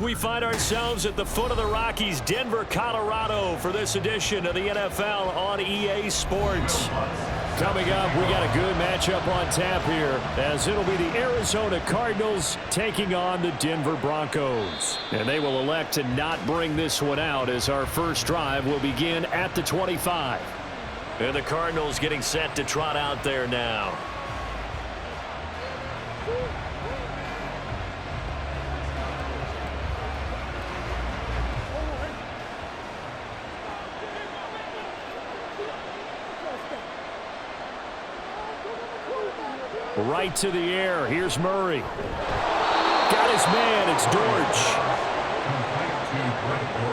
We find ourselves at the foot of the Rockies, Denver, Colorado, for this edition of the NFL on EA Sports. Coming up, we got a good matchup on tap here, as it'll be the Arizona Cardinals taking on the Denver Broncos. And they will elect to not bring this one out, as our first drive will begin at the 25. And the Cardinals getting set to trot out there now. Right to the air. Here's Murray. Got his man. It's Dortch.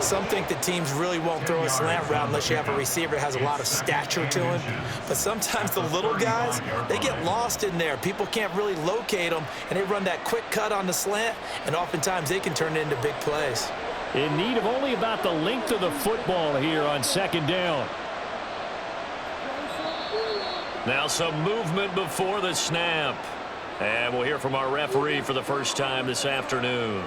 Some think the teams really won't throw a slant route unless you have a receiver that has a lot of stature to him. But sometimes the little guys, they get lost in there. People can't really locate them, and they run that quick cut on the slant, and oftentimes they can turn it into big plays. In need of only about the length of the football here on second down. Now some movement before the snap. And we'll hear from our referee for the first time this afternoon.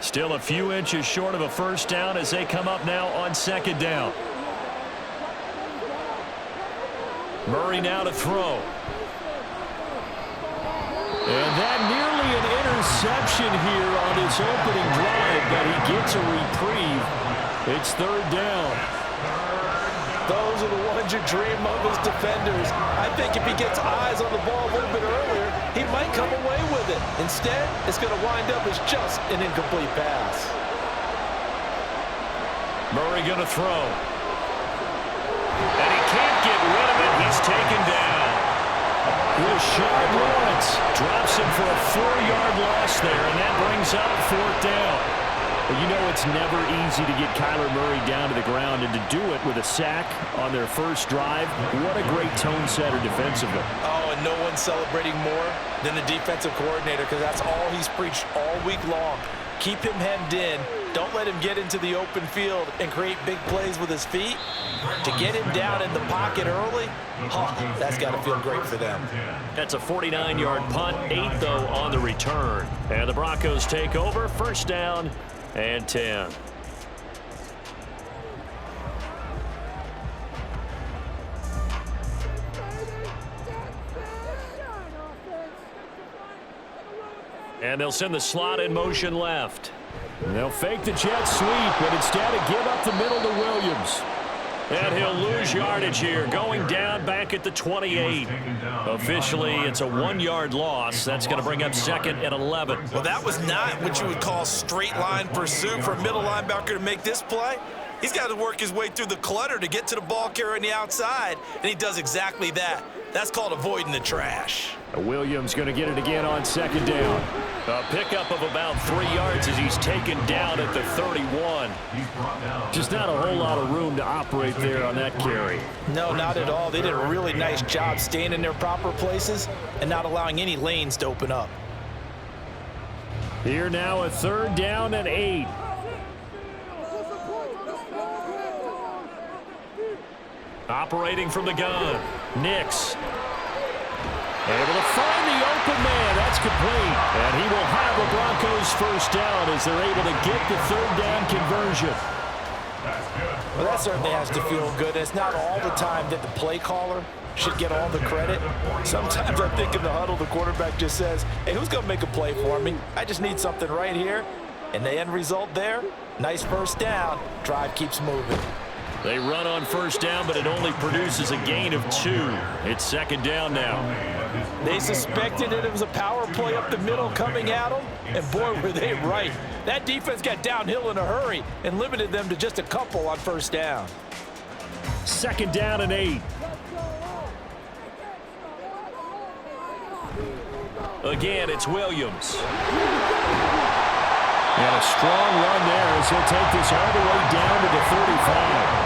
Still a few inches short of a first down as they come up now on second down. Murray now to throw. And that nearly an interception here on his opening drive, but he gets a reprieve. It's third down. Those are the ones you dream of as defenders. I think if he gets eyes on the ball a little bit earlier, he might come away with it. Instead, it's going to wind up as just an incomplete pass. Murray going to throw. And he can't get rid of it. He's taken down. Rashard Lawrence drops him for a 4-yard loss there, and that brings up fourth down. But you know it's never easy to get Kyler Murray down to the ground, and to do it with a sack on their first drive, what a great tone setter defensively. Oh, and no one's celebrating more than the defensive coordinator, because that's all he's preached all week long. Keep him hemmed in. Don't let him get into the open field and create big plays with his feet. To get him down in the pocket early, that's got to feel great for them. That's a 49-yard punt, 8 though on the return. And the Broncos take over, first down and 10. And they'll send the slot in motion left. And they'll fake the jet sweep, but instead give up the middle to Williams. And he'll lose yardage here, going down back at the 28. Officially, it's a 1-yard loss. That's going to bring up second and 11. Well, that was not what you would call straight line pursuit for a middle linebacker to make this play. He's got to work his way through the clutter to get to the ball carrier on the outside, and he does exactly that. That's called avoiding the trash. Williams going to get it again on second down. A pickup of about 3 yards as he's taken down at the 31. Just not a whole lot of room to operate there on that carry. No, not at all. They did a really nice job staying in their proper places and not allowing any lanes to open up. Here now a third down and 8. Operating from the gun. Nix. Able to find the open man. That's complete. And he will have the Broncos first down as they're able to get the third down conversion. Well, that certainly has to feel good. It's not all the time that the play caller should get all the credit. Sometimes I think in the huddle, the quarterback just says, hey, who's going to make a play for me? I just need something right here. And the end result there, nice first down. Drive keeps moving. They run on first down, but it only produces a gain of 2. It's second down now. They suspected that it was a power play up the middle coming at them, and boy, were they right. That defense got downhill in a hurry and limited them to just a couple on first down. Second down and 8. Again, it's Williams. And a strong run there as he'll take this all the way down to the 35.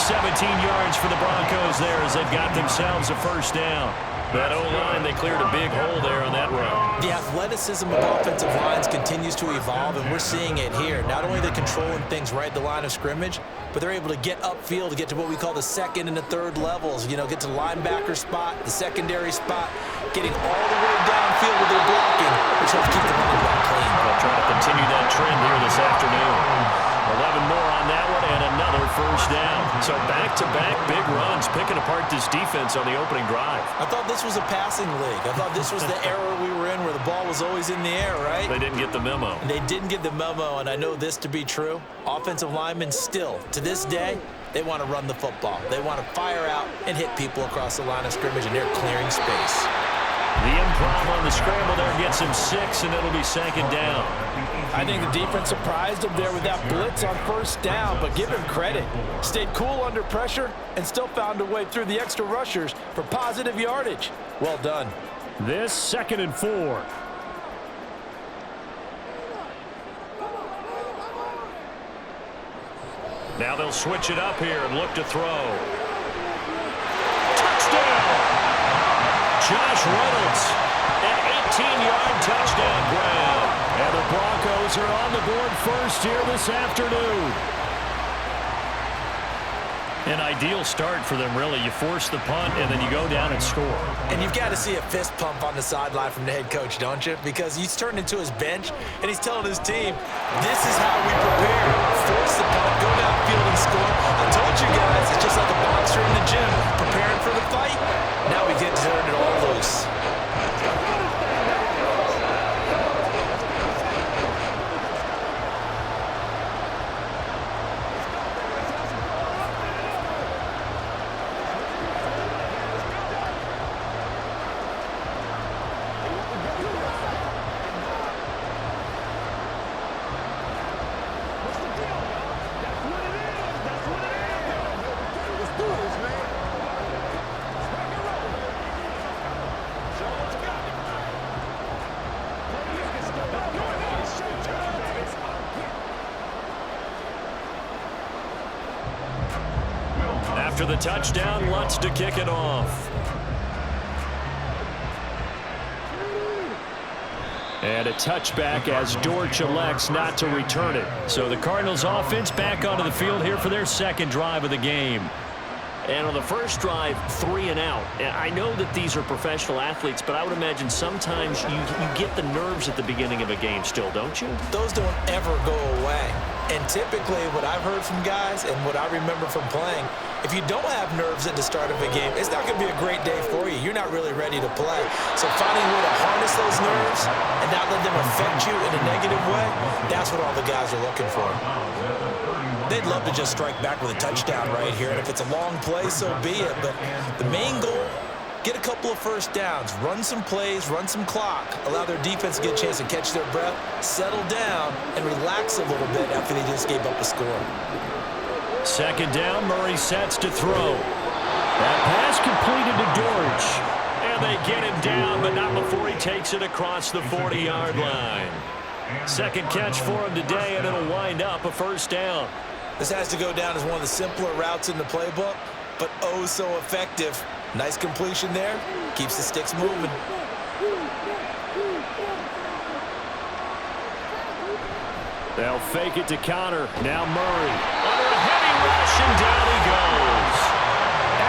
17 yards for the Broncos there as they've got themselves a first down. That O-line, they cleared a big hole there on that run. The athleticism of offensive lines continues to evolve, and we're seeing it here. Not only are they controlling things right at the line of scrimmage, but they're able to get upfield to get to what we call the second and the third levels. You know, get to the linebacker spot, the secondary spot, getting all the way downfield with their blocking, which helps keep the running back clean. They'll try to continue that trend here this afternoon. 11 more on that one and another first down. So back-to-back big runs, picking apart this defense on the opening drive. I thought this was a passing league. I thought this was the era we were in where the ball was always in the air, right? They didn't get the memo. They didn't get the memo, and I know this to be true. Offensive linemen still, to this day, they want to run the football. They want to fire out and hit people across the line of scrimmage, and they're clearing space. The improv on the scramble there gets him 6, and it'll be second down. I think the defense surprised him there with that blitz on first down, but give him credit. Stayed cool under pressure and still found a way through the extra rushers for positive yardage. Well done. This 2nd and 4. Now they'll switch it up here and look to throw. Touchdown! Josh Reynolds, an 18-yard touchdown grab. And the Broncos are on the board first here this afternoon. An ideal start for them, really. You force the punt, and then you go down and score. And you've got to see a fist pump on the sideline from the head coach, don't you? Because he's turned into his bench, and he's telling his team, this is how we prepare. Force the punt, go downfield and score. I told you guys, it's just like a boxer in the gym, preparing for the fight. Now we get to turn it all loose. After the touchdown, Lutz to kick it off. And a touchback as Dortch elects not to return it. So the Cardinals offense back onto the field here for their second drive of the game. And on the first drive, 3 and out. And I know that these are professional athletes, but I would imagine sometimes you get the nerves at the beginning of a game still, don't you? Those don't ever go away. And typically what I've heard from guys and what I remember from playing, if you don't have nerves at the start of a game, it's not going to be a great day for you. You're not really ready to play. So finding a way to harness those nerves and not let them affect you in a negative way, that's what all the guys are looking for. They'd love to just strike back with a touchdown right here, and if it's a long play, so be it. But the main goal, get a couple of first downs, run some plays, run some clock, allow their defense to get a chance to catch their breath, settle down, and relax a little bit after they just gave up a score. Second down, Murray sets to throw. That pass completed to Dortch. And they get him down, but not before he takes it across the 40-yard line. Second catch for him today, and it'll wind up a first down. This has to go down as one of the simpler routes in the playbook, but oh so effective. Nice completion there. Keeps the sticks moving. They'll fake it to Connor. Now Murray. Under a heavy rush, and down he goes.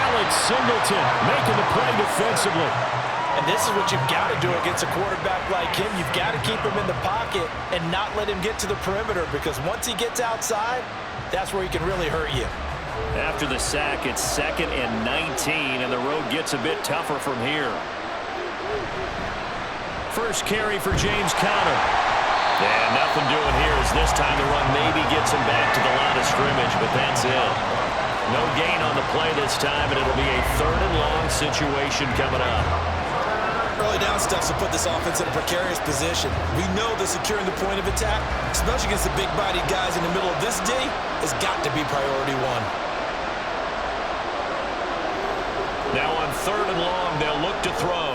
Alex Singleton making the play defensively. And this is what you've got to do against a quarterback like him. You've got to keep him in the pocket and not let him get to the perimeter, because once he gets outside, that's where he can really hurt you. After the sack, it's 2nd and 19, and the road gets a bit tougher from here. First carry for James Conner. And nothing doing here as this time the run maybe gets him back to the line of scrimmage, but that's it. No gain on the play this time, and it'll be a 3rd and long situation coming up. Early down stuff to put this offense in a precarious position. We know that securing the point of attack, especially against the big-bodied guys in the middle of this D, has got to be priority one. Now on 3rd and long, they'll look to throw.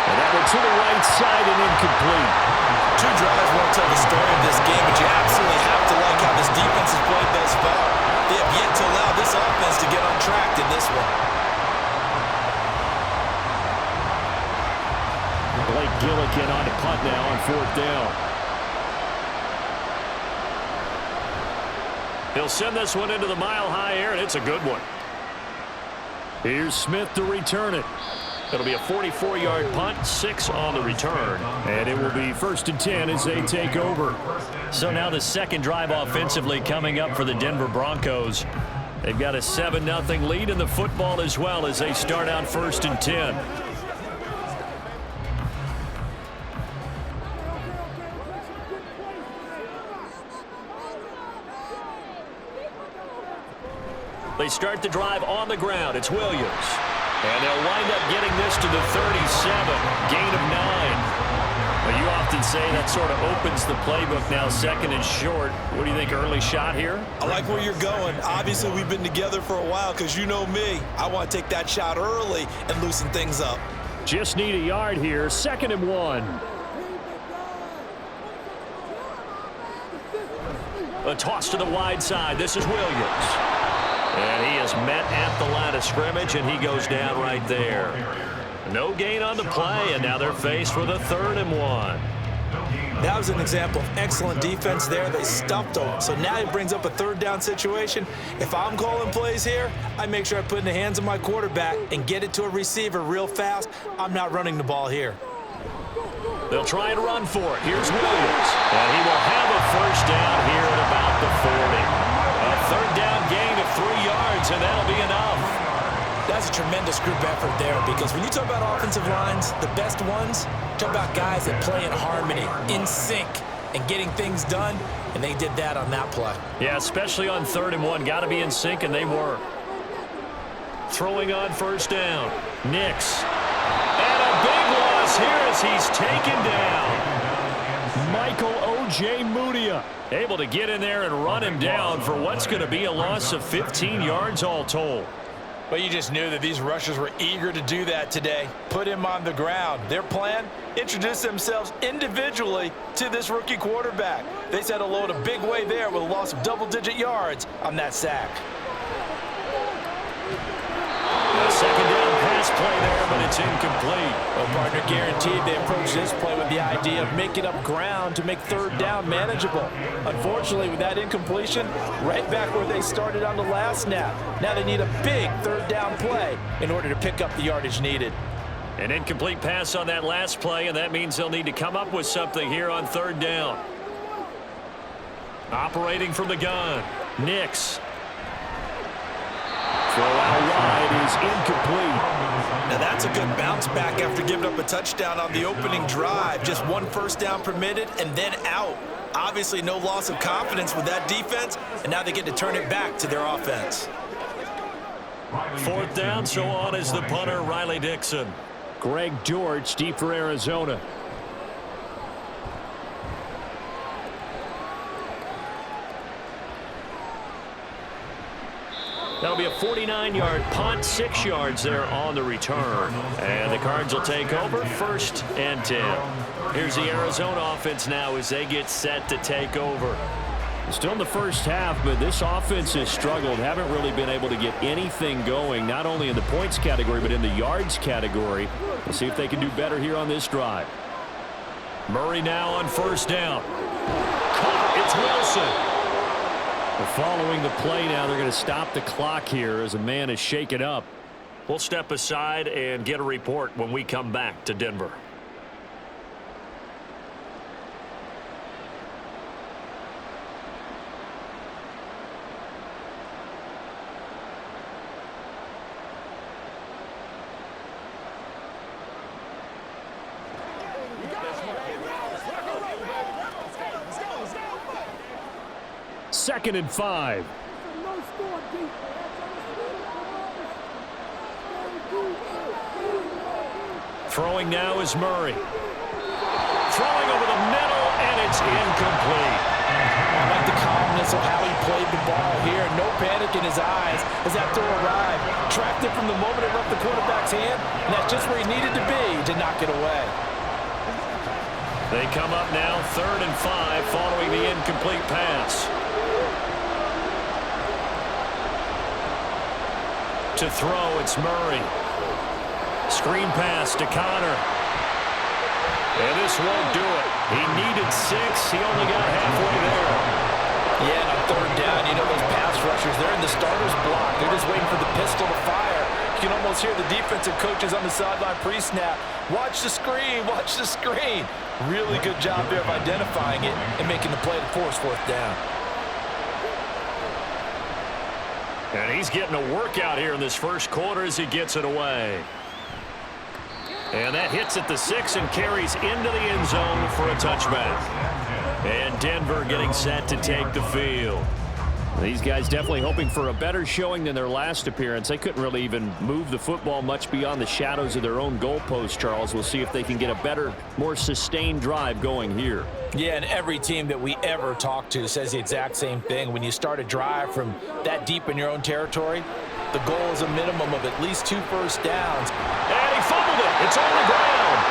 And that one to the right side and incomplete. 2 drives won't tell the story of this game, but you absolutely have to like how this defense has played thus far. They have yet to allow this offense to get on track in this one. Blake Gillikin on the punt now on 4th down. He'll send this one into the mile-high air, and it's a good one. Here's Smith to return it. It'll be a 44-yard punt, 6 on the return. And it will be 1st and 10 as they take over. So now the second drive offensively coming up for the Denver Broncos. They've got a 7-0 lead in the football as well as they start out 1st and 10. They start the drive on the ground. It's Williams. And they'll wind up getting this to the 37. Gain of 9. Well, you often say that sort of opens the playbook now, 2nd and short. What do you think, early shot here? I like where you're going. Obviously, we've been together for a while because you know me. I want to take that shot early and loosen things up. Just need a yard here. 2nd and 1. A toss to the wide side. This is Williams. And he is met at the line of scrimmage, and he goes down right there. No gain on the play, and now they're faced with a 3rd and 1. That was an example of excellent defense there. They stuffed him. So now he brings up a 3rd down situation. If I'm calling plays here, I make sure I put it in the hands of my quarterback and get it to a receiver real fast. I'm not running the ball here. They'll try and run for it. Here's Williams. And he will have a 1st down here at about the 40. A 3rd down gain of 3 yards, and that'll be enough. That's a tremendous group effort there because when you talk about offensive lines, the best ones, talk about guys that play in harmony, in sync, and getting things done, and they did that on that play. Yeah, especially on 3rd and 1. Got to be in sync, and they were. Throwing on 1st down. Nix. And a big loss here as he's taken down. Michael O.J. Mudia able to get in there and run him down for what's going to be a loss of 15 yards all told. But you just knew that these rushers were eager to do that today. Put him on the ground. Their plan, introduce themselves individually to this rookie quarterback. They set a load a big way there with a loss of double-digit yards on that sack. A 2nd down pass play there, but it's incomplete. Well, partner, guaranteed they approach this play with the idea of making up ground to make 3rd down manageable. Unfortunately, with that incompletion, right back where they started on the last snap. Now they need a big 3rd down play in order to pick up the yardage needed. An incomplete pass on that last play, and that means they'll need to come up with something here on 3rd down. Operating from the gun, Nix. Throw out wide is incomplete. Now that's a good bounce back after giving up a touchdown on the opening drive. Just 1 1st down permitted and then out. Obviously no loss of confidence with that defense, and now they get to turn it back to their offense. 4th down, so on is the punter, Riley Dixon. Greg George deep for Arizona. That'll be a 49-yard punt, 6 yards there on the return. And the Cards will take over 1st and 10. Here's the Arizona offense now as they get set to take over. Still in the first half, but this offense has struggled. Haven't really been able to get anything going, not only in the points category, but in the yards category. We'll see if they can do better here on this drive. Murray now on 1st down. Caught, it's Wilson. Following the play now, they're going to stop the clock here as a man is shaken up. We'll step aside and get a report when we come back to Denver. Second and 5. Throwing now is Murray. Throwing over the middle, and it's incomplete. I like the calmness of how he played the ball here. No panic in his eyes as that throw arrived. Tracked it from the moment it left the quarterback's hand, and that's just where he needed to be to knock it away. They come up now 3rd and 5 following the incomplete pass. To throw, it's Murray. Screen pass to Connor. And this won't do it. He needed 6. He only got halfway there. Yeah, and on third down, you know those pass rushers, they're in the starter's block. They're just waiting for the pistol to fire. You can almost hear the defensive coaches on the sideline pre-snap. Watch the screen, watch the screen. Really good job there of identifying it and making the play to force fourth down. And he's getting a workout here in this first quarter as he gets it away. And that hits at the 6 and carries into the end zone for a touchback. And Denver getting set to take the field. These guys definitely hoping for a better showing than their last appearance. They couldn't really even move the football much beyond the shadows of their own goalpost, Charles. We'll see if they can get a better, more sustained drive going here. Yeah, and every team that we ever talk to says the exact same thing. When you start a drive from that deep in your own territory, the goal is a minimum of at least 2 first downs. And he fumbled it. It's on the ground.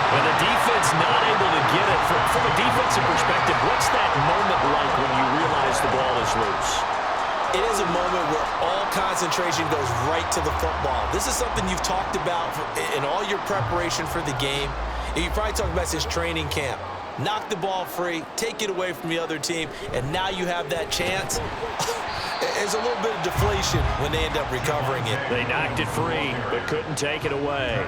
And the defense not able to get it. From a defensive perspective, what's that moment like when you realize the ball is loose? It is a moment where all concentration goes right to the football. This is something you've talked about in all your preparation for the game. And you probably talked about this training camp. Knock the ball free, take it away from the other team, and now you have that chance. There's a little bit of deflation when they end up recovering it. They knocked it free, but couldn't take it away.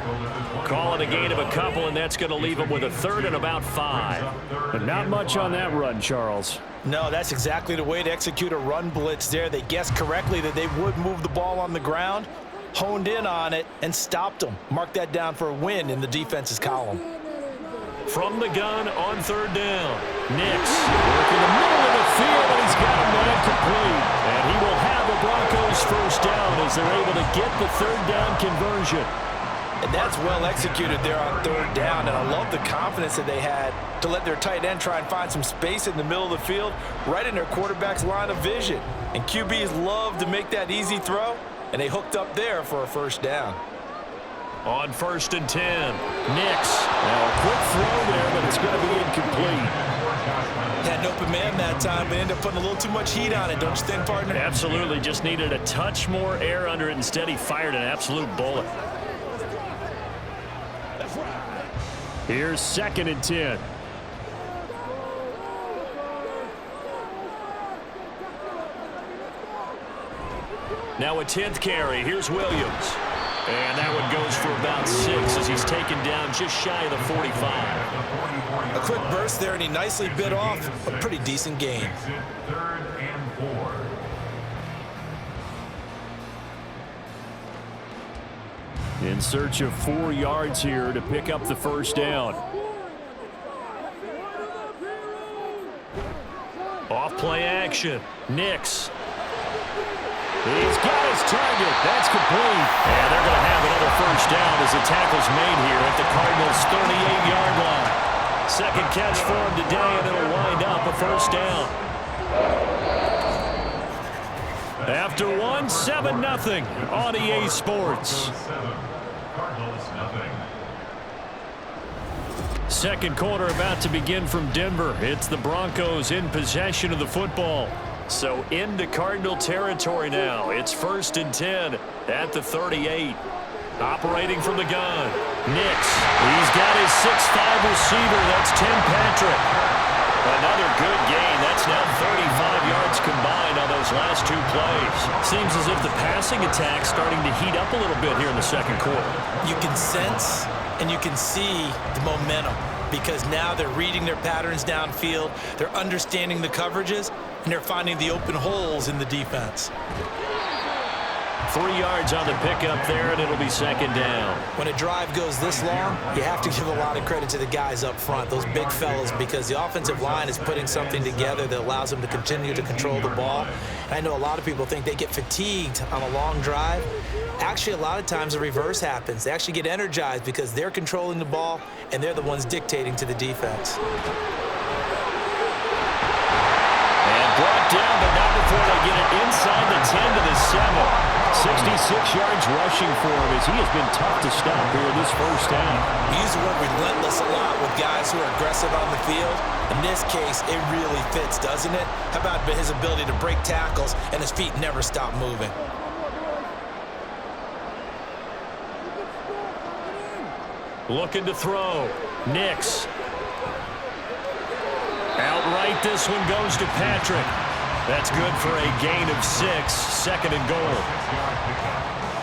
Call it a gain of a couple, and that's going to leave them with a third and about 5. But not much on that run, Charles. No, that's exactly the way to execute a run blitz there. They guessed correctly that they would move the ball on the ground, honed in on it, and stopped them. Mark that down for a win in the defense's column. From the gun on third down. Nix working the middle of the field, and he's got a man complete. And he will have the Broncos first down as they're able to get the third down conversion. And that's well executed there on third down. And I love the confidence that they had to let their tight end try and find some space in the middle of the field, right in their quarterback's line of vision. And QBs love to make that easy throw, and they hooked up there for a first down. On 1st and 10, Nix. Now a quick throw there, but it's going to be incomplete. Had an open man that time, but ended up putting a little too much heat on it, don't you think, partner? Absolutely. Just needed a touch more air under it. Instead, he fired an absolute bullet. Here's 2nd and 10. Now a 10th carry. Here's Williams. And that one goes for about 6 as he's taken down just shy of the 45. A quick burst there, and he nicely bit off a pretty decent gain. In search of 4 yards here to pick up the first down. Off play action. Nix. He's got his target. That's complete. And they're going to have another first down as the tackle's made here at the Cardinals' 38-yard line. Second catch for him today, and it'll wind up a first down. After 1, 7-0 on EA Sports. Second quarter about to begin from Denver. It's the Broncos in possession of the football. So into Cardinal territory now. It's 1st and 10 at the 38. Operating from the gun. Nix. He's got his 6'5 receiver. That's Tim Patrick. Another good gain. That's now 35 yards combined on those last 2 plays. Seems as if the passing attack's starting to heat up a little bit here in the second quarter. You can sense and you can see the momentum because now they're reading their patterns downfield, they're understanding the coverages, and they're finding the open holes in the defense. 3 yards on the pickup there, and it'll be 2nd down. When a drive goes this long, you have to give a lot of credit to the guys up front, those big fellas, because the offensive line is putting something together that allows them to continue to control the ball. And I know a lot of people think they get fatigued on a long drive. Actually, a lot of times the reverse happens. They actually get energized because they're controlling the ball, and they're the ones dictating to the defense. Brought down, but not before they get it inside the 10 to the 7. 66 yards rushing for him as he has been tough to stop here this first down. We use the word relentless a lot with guys who are aggressive on the field. In this case, it really fits, doesn't it? How about his ability to break tackles and his feet never stop moving? Looking to throw. Nix. Outright, this one goes to Patrick. That's good for a gain of 6. Second and goal.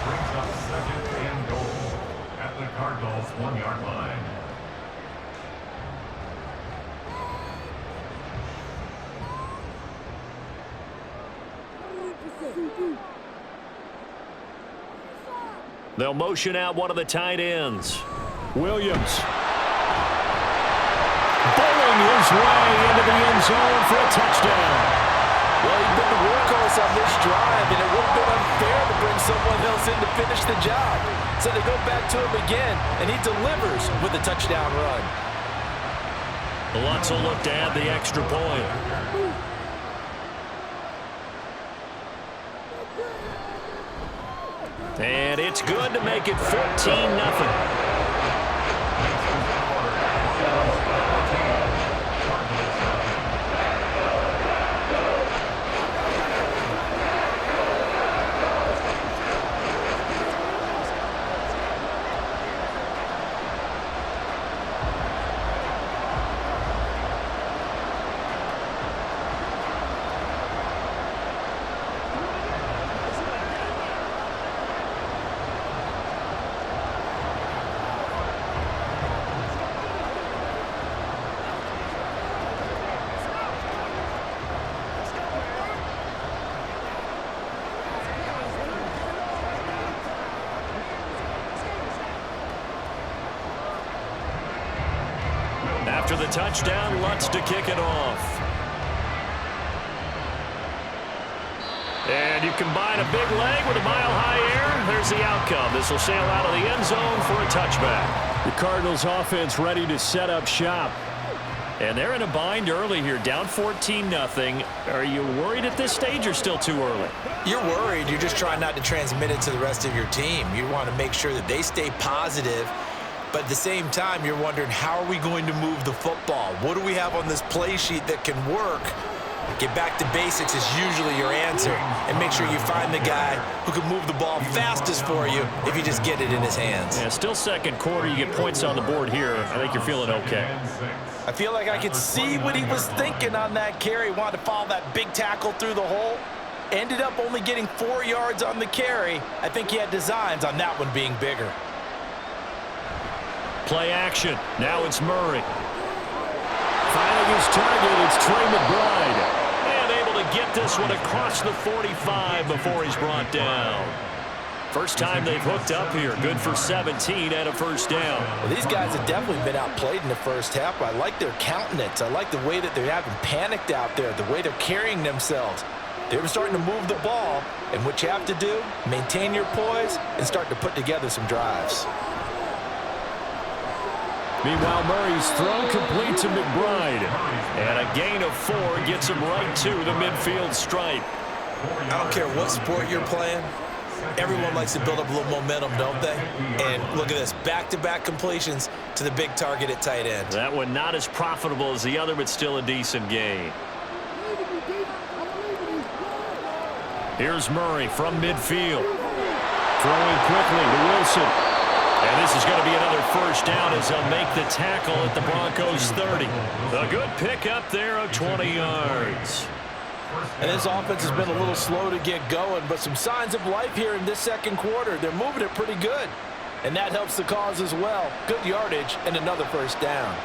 Brings up second and goal at the Cardinals' 1-yard line. They'll motion out one of the tight ends. Williams. Bowling his way into the end zone for a touchdown. Well, he's been the workhorse on this drive, and it would have been unfair to bring someone else in to finish the job. So they go back to him again, and he delivers with a touchdown run. Lutz will look to add the extra point. And it's good to make it 14-0. After the touchdown, Lutz to kick it off. And you combine a big leg with a mile-high air. There's the outcome. This will sail out of the end zone for a touchback. The Cardinals offense ready to set up shop. And they're in a bind early here, down 14-0. Are you worried at this stage or still too early? You're worried. You're just trying not to transmit it to the rest of your team. You want to make sure that they stay positive. But at the same time, you're wondering, how are we going to move the football? What do we have on this play sheet that can work? Get back to basics is usually your answer. And make sure you find the guy who can move the ball fastest for you if you just get it in his hands. Yeah, still second quarter. You get points on the board here. I think you're feeling okay. I feel like I could see what he was thinking on that carry. Wanted to follow that big tackle through the hole. Ended up only getting 4 yards on the carry. I think he had designs on that one being bigger. Play action. Now it's Murray. Finding his target, it's Trey McBride. And able to get this one across the 45 before he's brought down. First time they've hooked up here. Good for 17 and a first down. Well, these guys have definitely been outplayed in the first half. I like their countenance. I like the way that they're having panicked out there, the way they're carrying themselves. They were starting to move the ball, and what you have to do, maintain your poise and start to put together some drives. Meanwhile, Murray's throw complete to McBride. And a gain of 4 gets him right to the midfield stripe. I don't care what sport you're playing. Everyone likes to build up a little momentum, don't they? And look at this, back-to-back completions to the big target at tight end. That one not as profitable as the other, but still a decent gain. Here's Murray from midfield. Throwing quickly to Wilson. And this is going to be another first down as they'll make the tackle at the Broncos 30. A good pickup there of 20 yards. And this offense has been a little slow to get going, but some signs of life here in this second quarter. They're moving it pretty good, and that helps the cause as well. Good yardage and another first down.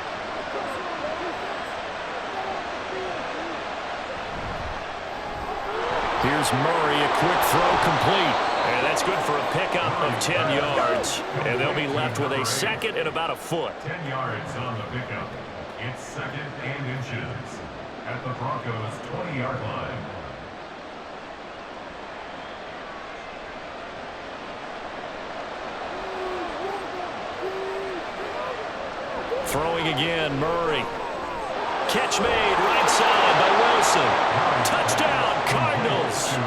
Here's Murray, a quick throw complete. And that's good for a pickup of 10 yards. And they'll be left with a second and about a foot. 10 yards on the pickup. It's second and inches at the Broncos' 20-yard line. Throwing again, Murray. Catch made right side by Wilson. Touchdown, Cardinals.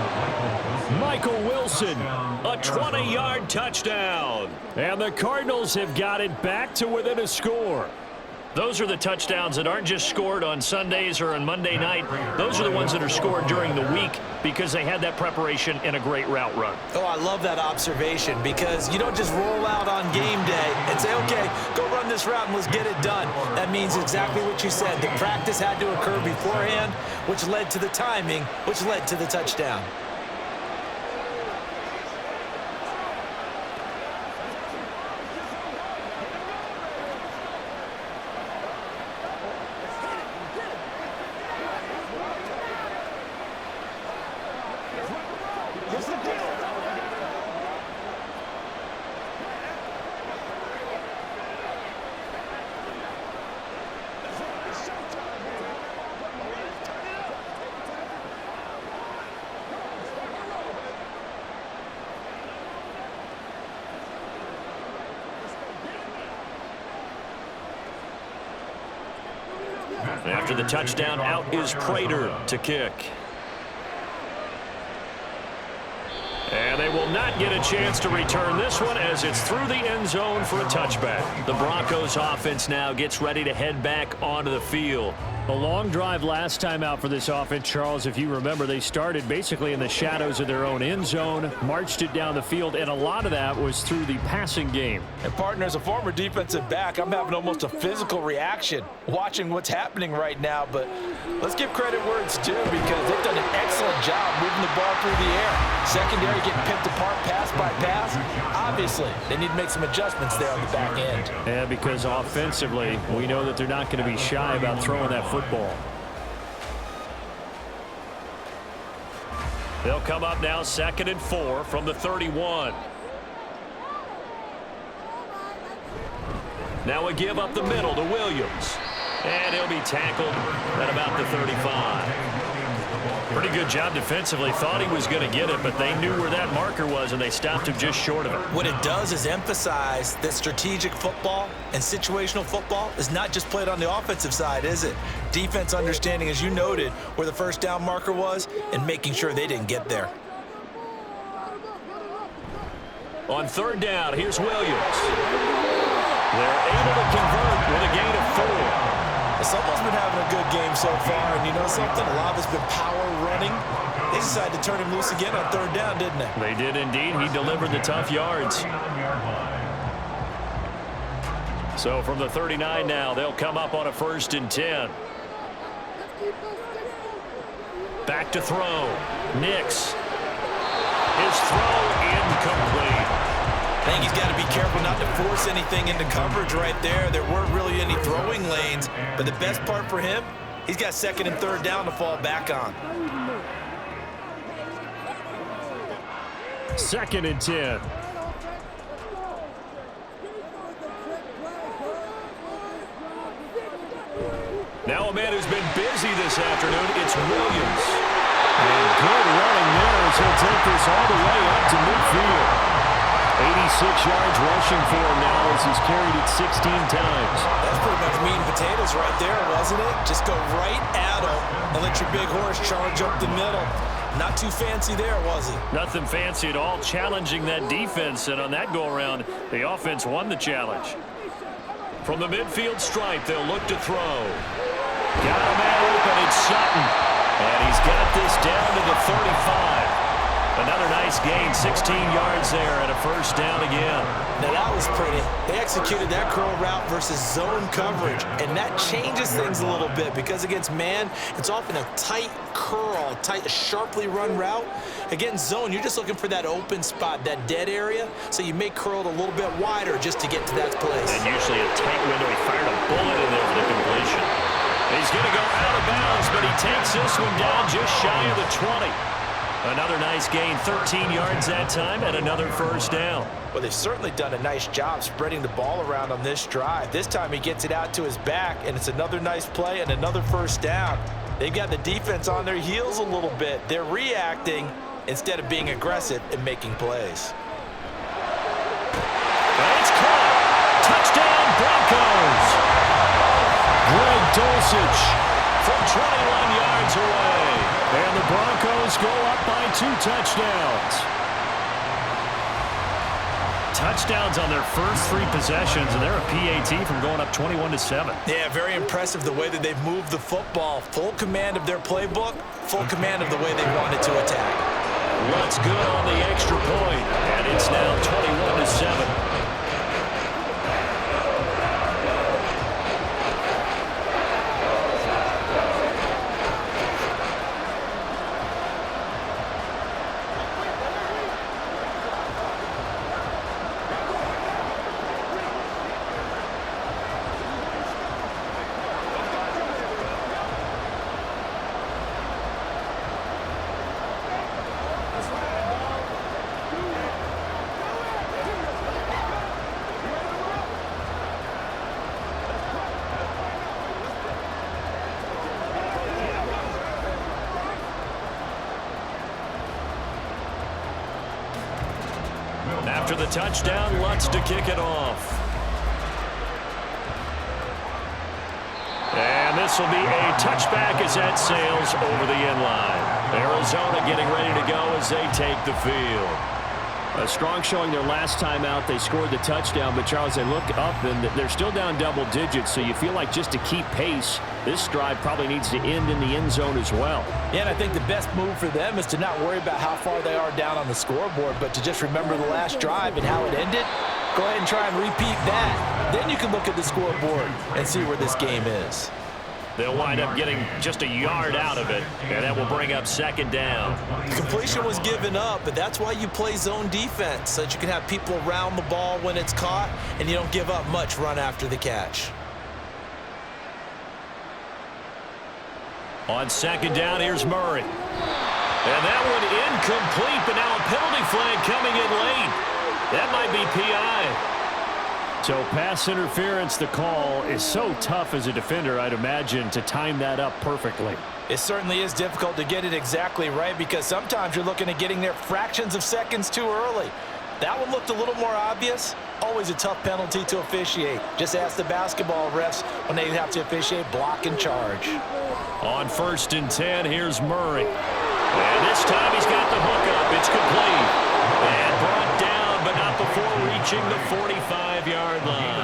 Michael Wilson, a 20-yard touchdown. And the Cardinals have got it back to within a score. Those are the touchdowns that aren't just scored on Sundays or on Monday night. Those are the ones that are scored during the week because they had that preparation in a great route run. Oh, I love that observation because you don't just roll out on game day and say, okay, go run this route and let's get it done. That means exactly what you said. The practice had to occur beforehand, which led to the timing, which led to the touchdown. After the touchdown, out is Prater to kick. And they will not get a chance to return this one as it's through the end zone for a touchback. The Broncos offense now gets ready to head back onto the field. A long drive last time out for this offense, Charles. If you remember, they started basically in the shadows of their own end zone, marched it down the field, and a lot of that was through the passing game. And partner, as a former defensive back, I'm having almost a physical reaction watching what's happening right now. But let's give credit where it's due because they've done an excellent job moving the ball through the air. Secondary getting picked apart pass by pass. Obviously, they need to make some adjustments there on the back end. And because offensively, we know that they're not going to be shy about throwing that football. They'll come up now 2nd and 4 from the 31. Now a give up the middle to Williams. And he'll be tackled at about the 35. Pretty good job defensively. Thought he was going to get it, but they knew where that marker was, and they stopped him just short of it. What it does is emphasize that strategic football and situational football is not just played on the offensive side, is it? Defense understanding, as you noted, where the first down marker was and making sure they didn't get there. On 3rd down, here's Williams. They're able to convert with a gain of 4. Someone's been having a good game so far, and you know something? A lot of it's been power running. They decided to turn him loose again on 3rd down, didn't they? They did indeed. He delivered the tough yards. So from the 39 now, they'll come up on a 1st and 10. Back to throw. Nix. His throw incomplete. I think he's got to be careful not to force anything into coverage right there. There weren't really any throwing lanes, but the best part for him, he's got 2nd and 3rd down to fall back on. 2nd and 10. Now a man who's been busy this afternoon, it's Williams. And good running there as he'll take this all the way up to midfield. 86 yards rushing for him now as he's carried it 16 times. That's pretty much meat and potatoes right there, wasn't it? Just go right at him and let your big horse charge up the middle. Not too fancy there, was it? Nothing fancy at all, challenging that defense, and on that go-around, the offense won the challenge. From the midfield stripe, they'll look to throw. Got a man open, it's Sutton. And he's got this down to the 35. Another nice gain, 16 yards there and a 1st down again. Now that was pretty. They executed that curl route versus zone coverage, and that changes things a little bit because against man, it's often a tight curl, a sharply run route. Against zone, you're just looking for that open spot, that dead area, so you may curl it a little bit wider just to get to that place. And usually a tight window. He fired a bullet in there for the completion. He's going to go out of bounds, but he takes this one down just shy of the 20. Another nice gain, 13 yards that time, and another 1st down. Well, they've certainly done a nice job spreading the ball around on this drive. This time he gets it out to his back, and it's another nice play and another 1st down. They've got the defense on their heels a little bit. They're reacting instead of being aggressive and making plays. And it's caught. Touchdown, Broncos. Greg Dulcich from 21 yards away. And the Broncos go up by 2 touchdowns. touchdowns on their first 3 possessions, and they're a PAT from going up 21-7. Yeah, very impressive the way that they've moved the football. Full command of their playbook, full command of the way they wanted to attack. Lutt's good on the extra point, and it's now 21-7. After the touchdown, Lutz to kick it off. And this will be a touchback as that sails over the end line. Arizona getting ready to go as they take the field. A strong showing their last time out. They scored the touchdown, but Charles, they look up and they're still down double digits, so you feel like just to keep pace, this drive probably needs to end in the end zone as well. Yeah, and I think the best move for them is to not worry about how far they are down on the scoreboard, but to just remember the last drive and how it ended. Go ahead and try and repeat that. Then you can look at the scoreboard and see where this game is. They'll wind up getting just a yard out of it, and that will bring up second down. Completion was given up, but that's why you play zone defense, so that you can have people around the ball when it's caught, and you don't give up much run after the catch. On second down, here's Murray. And that one incomplete, but now a penalty flag coming in late. That might be PI. So pass interference, the call is so tough as a defender, I'd imagine, to time that up perfectly. It certainly is difficult to get it exactly right because sometimes you're looking at getting there fractions of seconds too early. That one looked a little more obvious. Always a tough penalty to officiate. Just ask the basketball refs when they have to officiate block and charge. On 1st and 10, here's Murray. And this time he's got the hook up. It's complete. And brought down, but not before reaching the 45-yard line.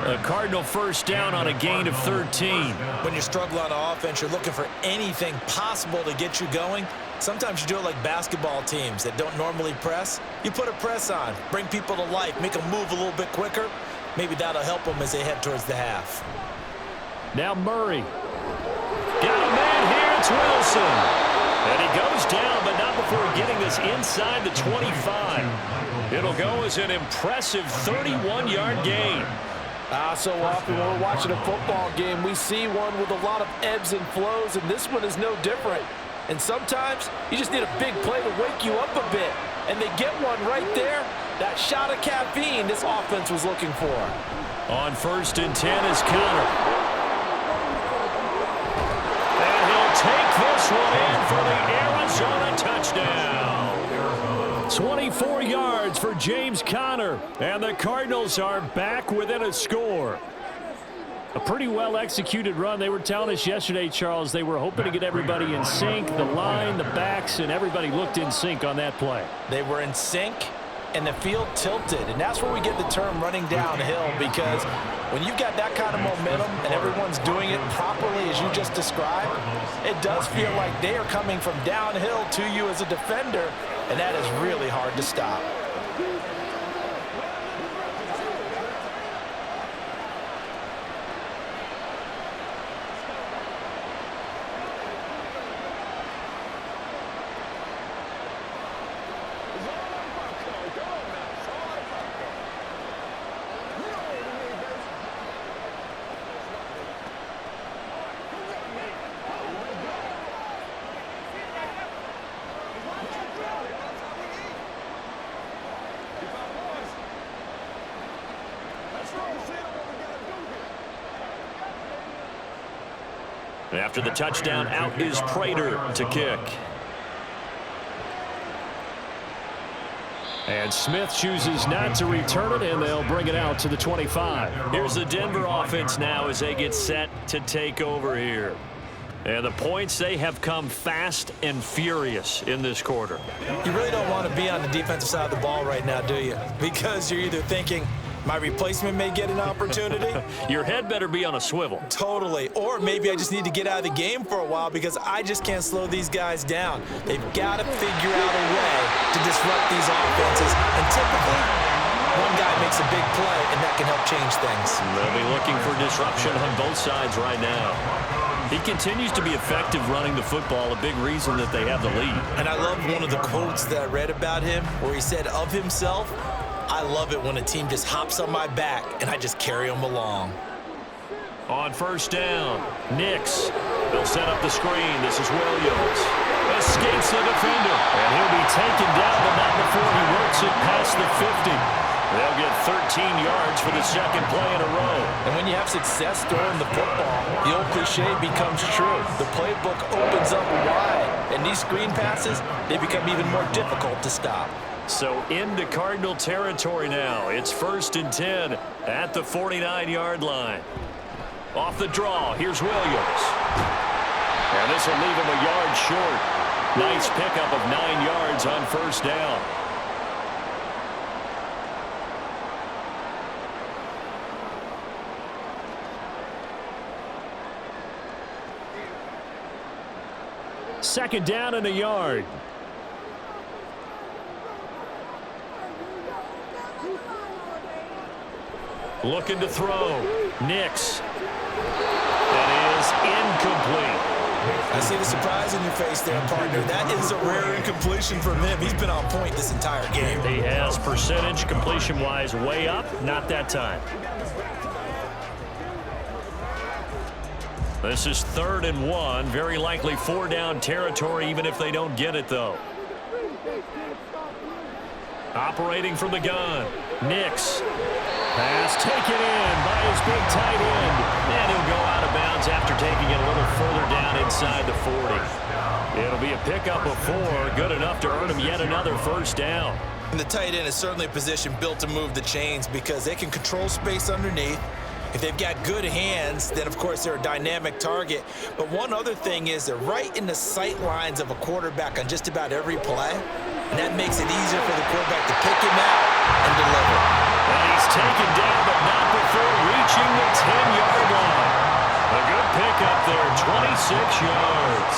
A Cardinal first down on a gain of 13. When you struggle on offense, you're looking for anything possible to get you going. Sometimes you do it like basketball teams that don't normally press. You put a press on, bring people to life, make them move a little bit quicker. Maybe that'll help them as they head towards the half. Now Murray. Got a man here, it's Wilson. And he goes down, but not before getting this inside the 25. It'll go as an impressive 31-yard gain. So often when we're watching a football game, we see one with a lot of ebbs and flows, and this one is no different. And sometimes you just need a big play to wake you up a bit. And they get one right there. That shot of caffeine this offense was looking for. On 1st and 10 is Conner. And he'll take this one in for the Arizona touchdown. 24 yards for James Conner. And the Cardinals are back within a score. A pretty well-executed run. They were telling us yesterday, Charles, they were hoping to get everybody in sync, the line, the backs, and everybody looked in sync on that play. They were in sync, and the field tilted. And that's where we get the term running downhill, because when you've got that kind of momentum and everyone's doing it properly as you just described, it does feel like they are coming from downhill to you as a defender, and that is really hard to stop. After the touchdown, out is Prater to kick. And Smith chooses not to return it, and they'll bring it out to the 25. Here's the Denver offense now as they get set to take over here. And the points, they have come fast and furious in this quarter. You really don't want to be on the defensive side of the ball right now, do you? Because you're either thinking, my replacement may get an opportunity. Your head better be on a swivel. Totally. Or maybe I just need to get out of the game for a while because I just can't slow these guys down. They've got to figure out a way to disrupt these offenses. And typically, one guy makes a big play, and that can help change things. They'll be looking for disruption on both sides right now. He continues to be effective running the football, a big reason that they have the lead. And I love one of the quotes that I read about him where he said of himself, I love it when a team just hops on my back and I just carry them along. On first down, Nix. They'll set up the screen. This is Williams. Escapes the defender. And he'll be taken down, but not before he works it past the 50. They'll get 13 yards for the second play in a row. And when you have success throwing the football, the old cliche becomes true. The playbook opens up wide, and these screen passes, they become even more difficult to stop. So into Cardinal territory now. It's 1st and 10 at the 49-yard line. Off the draw, here's Williams. And this will leave him a yard short. Nice pickup of 9 yards on first down. Second down and a yard. Looking to throw. Nix. That is incomplete. I see the surprise in your face there, partner. That is a rare incompletion from him. He's been on point this entire game. He has percentage completion-wise way up. Not that time. This is 3rd and 1. Very likely 4-down territory, even if they don't get it, though. Operating from the gun. Nix. Pass taken in by his big tight end. And he'll go out of bounds after taking it a little further down inside the 40. It'll be a pickup of 4. Good enough to earn him yet another first down. And the tight end is certainly a position built to move the chains because they can control space underneath. If they've got good hands, then of course they're a dynamic target. But one other thing is they're right in the sight lines of a quarterback on just about every play. And that makes it easier for the quarterback to pick him out and deliver. And he's taken down, but not before reaching the 10-yard line. A good pickup there, 26 yards.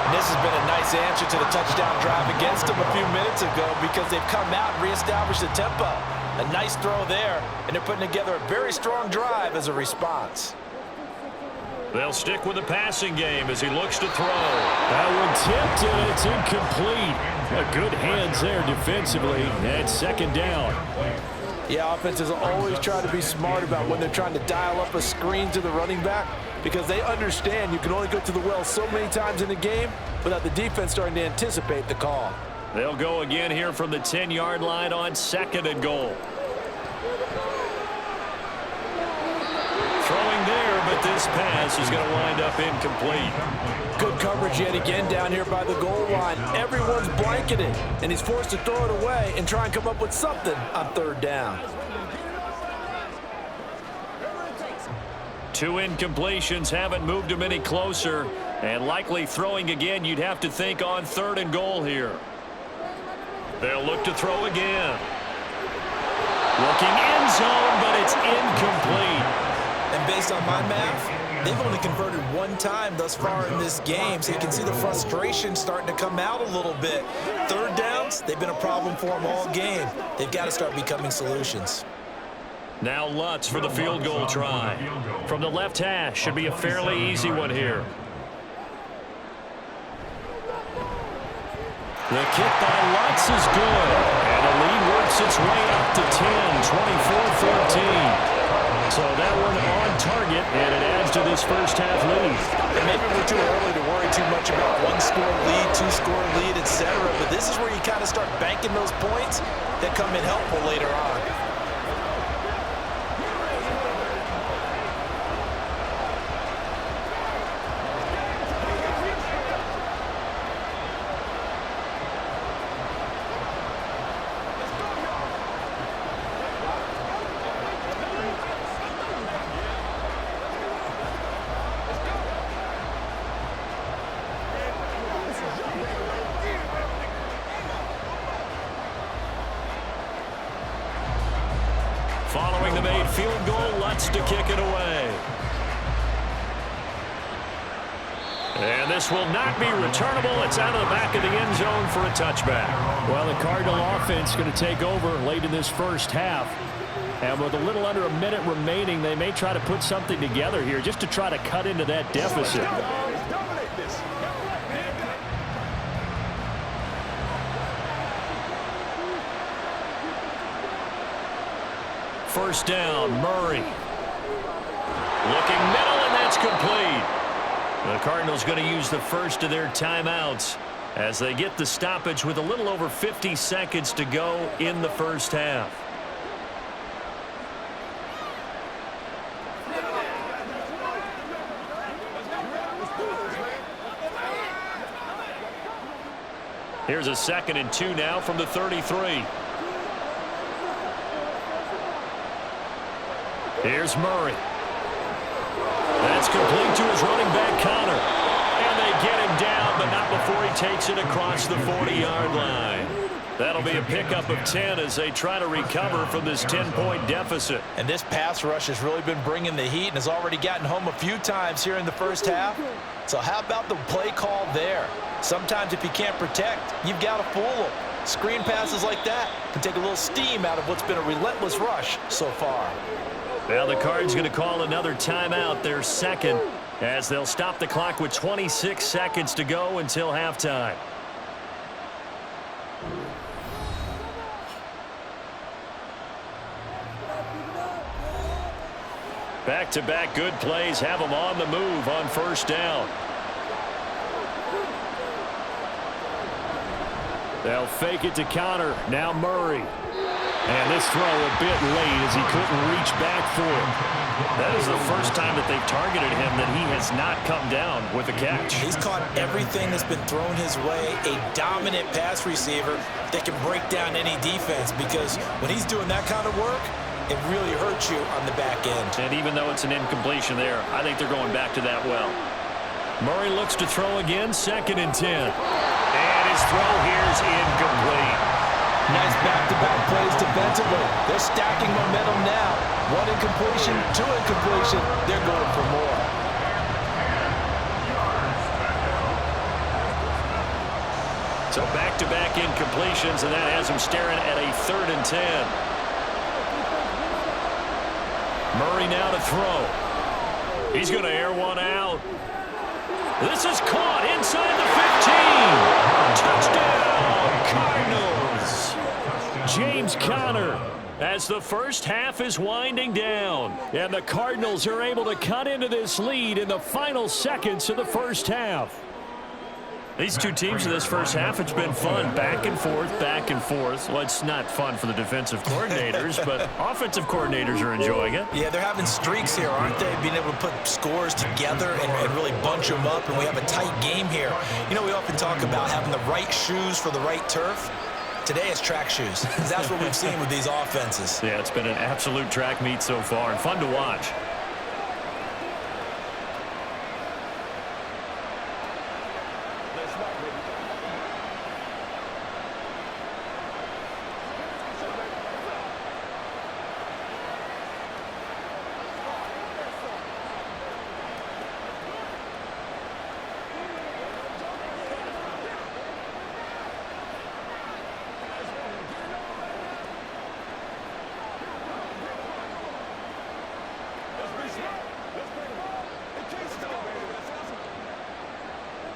And this has been a nice answer to the touchdown drive against them a few minutes ago because they've come out and reestablished the tempo. A nice throw there, and they're putting together a very strong drive as a response. They'll stick with the passing game as he looks to throw. That one tipped, and it's incomplete. A good hands there defensively, and 2nd down. Yeah, offenses always try to be smart about when they're trying to dial up a screen to the running back because they understand you can only go to the well so many times in the game without the defense starting to anticipate the call. They'll go again here from the 10-yard line on 2nd and goal. Throwing there, but this pass is going to wind up incomplete. Good coverage yet again down here by the goal line. Everyone's blanketed, and he's forced to throw it away and try and come up with something on 3rd down. 2 incompletions haven't moved him any closer, and likely throwing again, you'd have to think on 3rd and goal here. They'll look to throw again. Looking end zone, but it's incomplete. And based on my math, they've only converted 1 time thus far in this game, so you can see the frustration starting to come out a little bit. 3rd downs, they've been a problem for them all game. They've got to start becoming solutions. Now Lutz for the field goal try. From the left hash, should be a fairly easy one here. The kick by Lutz is good. And the lead works its way up to 10, 24-14. So that one on target, and it adds to this first half lead. And maybe we're too early to worry too much about 1-score lead, 2-score lead, etc. But this is where you kind of start banking those points that come in helpful later on. Following the made field goal, Lutz to kick it away. And this will not be returnable. It's out of the back of the end zone for a touchback. Well, the Cardinal offense going to take over late in this first half. And with a little under a minute remaining, they may try to put something together here just to try to cut into that deficit. First down, Murray. Looking middle, and that's complete. The Cardinals going to use the first of their timeouts as they get the stoppage with a little over 50 seconds to go in the first half. Here's a 2nd and 2 now from the 33. Here's Murray. That's complete to his running back, Connor. And they get him down, but not before he takes it across the 40-yard line. That'll be a pickup of 10 as they try to recover from this 10-point deficit. And this pass rush has really been bringing the heat and has already gotten home a few times here in the first half. So how about the play call there? Sometimes if you can't protect, you've got to fool them. Screen passes like that can take a little steam out of what's been a relentless rush so far. Now the Cards going to call another timeout, their second, as they'll stop the clock with 26 seconds to go until halftime. Back-to-back good plays have them on the move on first down. They'll fake it to Connor. Now Murray. And this throw a bit late as he couldn't reach back for it. That is the first time that they've targeted him that he has not come down with a catch. He's caught everything that's been thrown his way. A dominant pass receiver that can break down any defense, because when he's doing that kind of work, it really hurts you on the back end. And even though it's an incompletion there, I think they're going back to that well. Murray looks to throw again, 2nd and 10. And his throw here is incomplete. Nice back-to-back plays defensively. They're stacking momentum now. 1 incompletion, 2 incompletion. They're going for more. So back-to-back incompletions, and that has him staring at a 3rd and 10. Murray now to throw. He's going to air one out. This is caught inside the 15. Touchdown, Cardinals. James Conner, as the first half is winding down. And the Cardinals are able to cut into this lead in the final seconds of the first half. These two teams in this first half, it's been fun. Back and forth, back and forth. Well, it's not fun for the defensive coordinators, but offensive coordinators are enjoying it. Yeah, they're having streaks here, aren't they? Being able to put scores together and really bunch them up, and we have a tight game here. You know, we often talk about having the right shoes for the right turf. Today it's track shoes. That's what we've seen with these offenses. Yeah, it's been an absolute track meet so far, and fun to watch.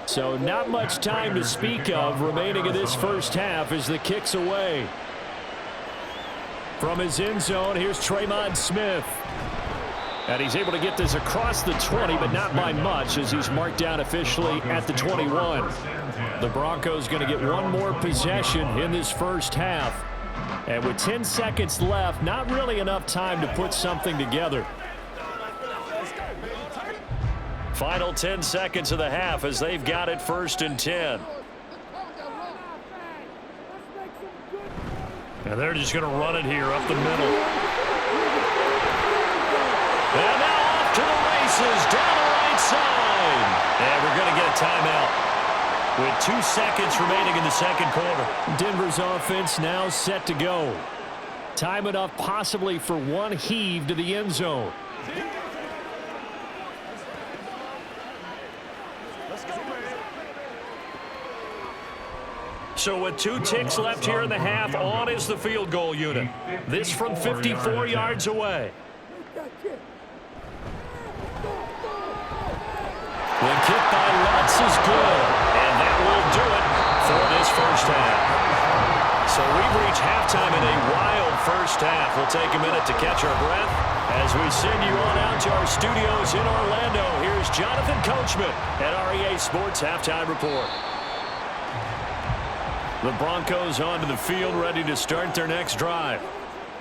So not much time to speak of remaining in this first half as the kick's away. From his end zone, here's Tremon Smith. And he's able to get this across the 20, but not by much, as he's marked down officially at the 21. The Broncos going to get one more possession in this first half. And with 10 seconds left, not really enough time to put something together. Final 10 seconds of the half as they've got it 1st and 10. And they're just going to run it here up the middle. And now off to the races down the right side. And we're going to get a timeout with 2 seconds remaining in the second quarter. Denver's offense now set to go. Time enough possibly for one heave to the end zone. So with 2 ticks left here in the half, on is the field goal unit. This from 54 yards away. The kick by Lutz is good, and that will do it for this first half. So we've reached halftime in a wild first half. We'll take a minute to catch our breath as we send you on out to our studios in Orlando. Here's Jonathan Coachman at REA Sports Halftime Report. The Broncos onto the field, ready to start their next drive.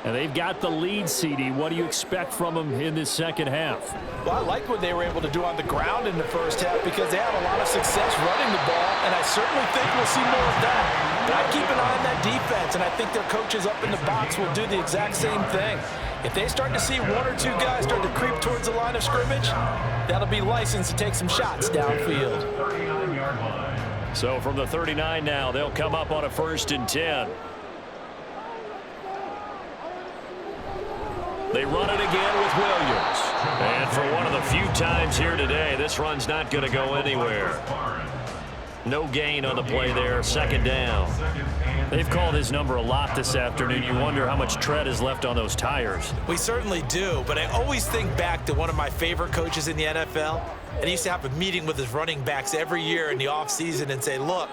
And they've got the lead, CD. What do you expect from them in this second half? Well, I like what they were able to do on the ground in the first half because they had a lot of success running the ball, and I certainly think we'll see more of that. But I keep an eye on that defense, and I think their coaches up in the box will do the exact same thing. If they start to see 1 or 2 guys start to creep towards the line of scrimmage, that'll be licensed to take some shots downfield. So from the 39 now, they'll come up on a 1st and 10. They run it again with Williams. And for one of the few times here today, this run's not going to go anywhere. No gain on the play there, 2nd down. They've called his number a lot this afternoon. You wonder how much tread is left on those tires. We certainly do, but I always think back to one of my favorite coaches in the NFL. And he used to have a meeting with his running backs every year in the offseason and say, look,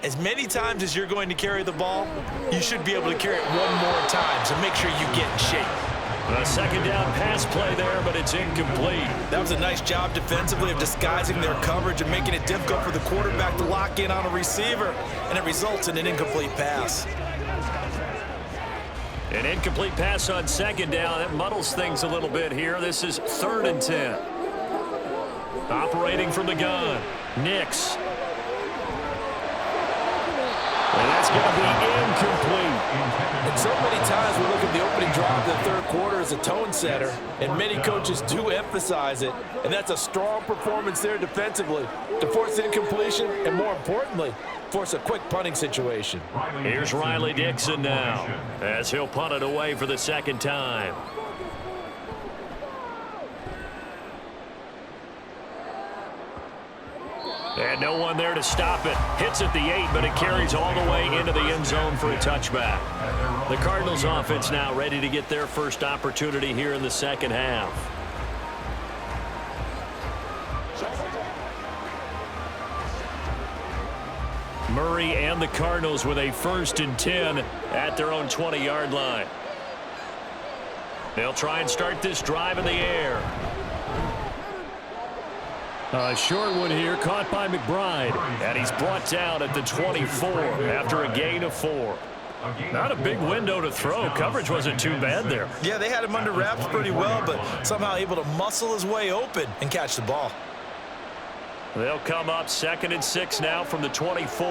as many times as you're going to carry the ball, you should be able to carry it 1 more time, so make sure you get in shape. A 2nd down pass play there, but it's incomplete. That was a nice job defensively of disguising their coverage and making it difficult for the quarterback to lock in on a receiver, and it results in an incomplete pass. An incomplete pass on 2nd down. That muddles things a little bit here. This is 3rd and 10. Operating from the gun, Nix. And that's going to be incomplete. And so many times we look at the opening drive of the 3rd quarter as a tone setter, and many coaches do emphasize it, and that's a strong performance there defensively to force incompletion and, more importantly, force a quick punting situation. Here's Riley Dixon now as he'll punt it away for the 2nd time. And no one there to stop it. Hits at the 8, but it carries all the way into the end zone for a touchback. The Cardinals offense now ready to get their first opportunity here in the second half. Murray and the Cardinals with a 1st and 10 at their own 20-yard line. They'll try and start this drive in the air. A short one here, caught by McBride, and he's brought down at the 24 after a gain of 4. Not a big window to throw. Coverage wasn't too bad there. Yeah, they had him under wraps pretty well, but somehow able to muscle his way open and catch the ball. They'll come up 2nd and 6 now from the 24.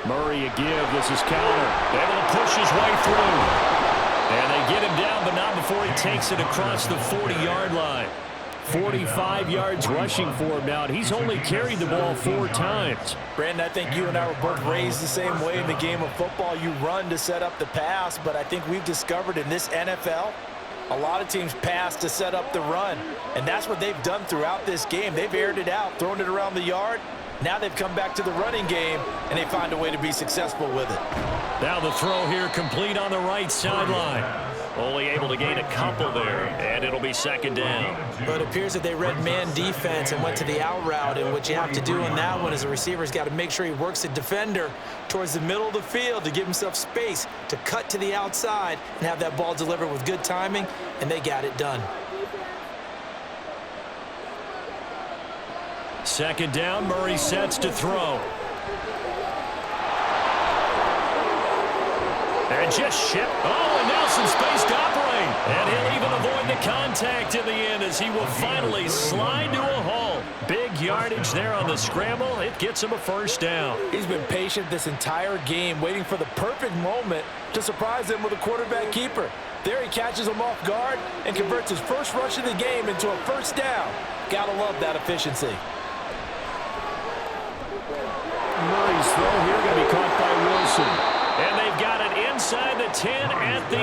Murray a give. This is counter. Able to push his way through. And they get him down, but not before he takes it across the 40-yard line. 45 yards rushing for him now, and he's only carried the ball 4 times. Brandon, I think you and I were both raised the same way in the game of football. You run to set up the pass, but I think we've discovered in this NFL, a lot of teams pass to set up the run, and that's what they've done throughout this game. They've aired it out, thrown it around the yard. Now they've come back to the running game, and they find a way to be successful with it. Now the throw here complete on the right sideline. Only able to gain a couple there, and it'll be 2nd down. But it appears that they read man defense and went to the out route, and what you have to do in that one is a receiver's got to make sure he works the defender towards the middle of the field to give himself space to cut to the outside and have that ball delivered with good timing, and they got it done. 2nd down, Murray sets to throw. And just ship. Oh, and Nelson spaced to operate. And he'll even avoid the contact in the end as he will finally slide to a halt. Big yardage there on the scramble. It gets him a 1st down. He's been patient this entire game, waiting for the perfect moment to surprise him with a quarterback keeper. There he catches him off guard and converts his first rush of the game into a 1st down. Gotta love that efficiency. Murray His throw here going to be caught by Wilson. And they've got it inside the 10 at the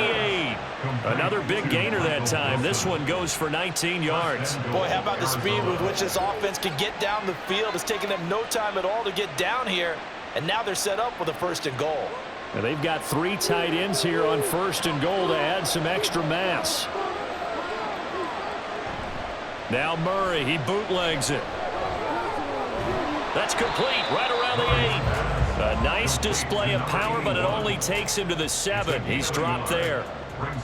8. Another big gainer that time. This one goes for 19 yards. Boy, how about the speed with which this offense can get down the field? It's taken them no time at all to get down here. And now they're set up with a 1st and goal. And they've got 3 tight ends here on 1st and goal to add some extra mass. Now Murray, he bootlegs it. That's complete right around the 8. A nice display of power, but it only takes him to the 7. He's dropped there.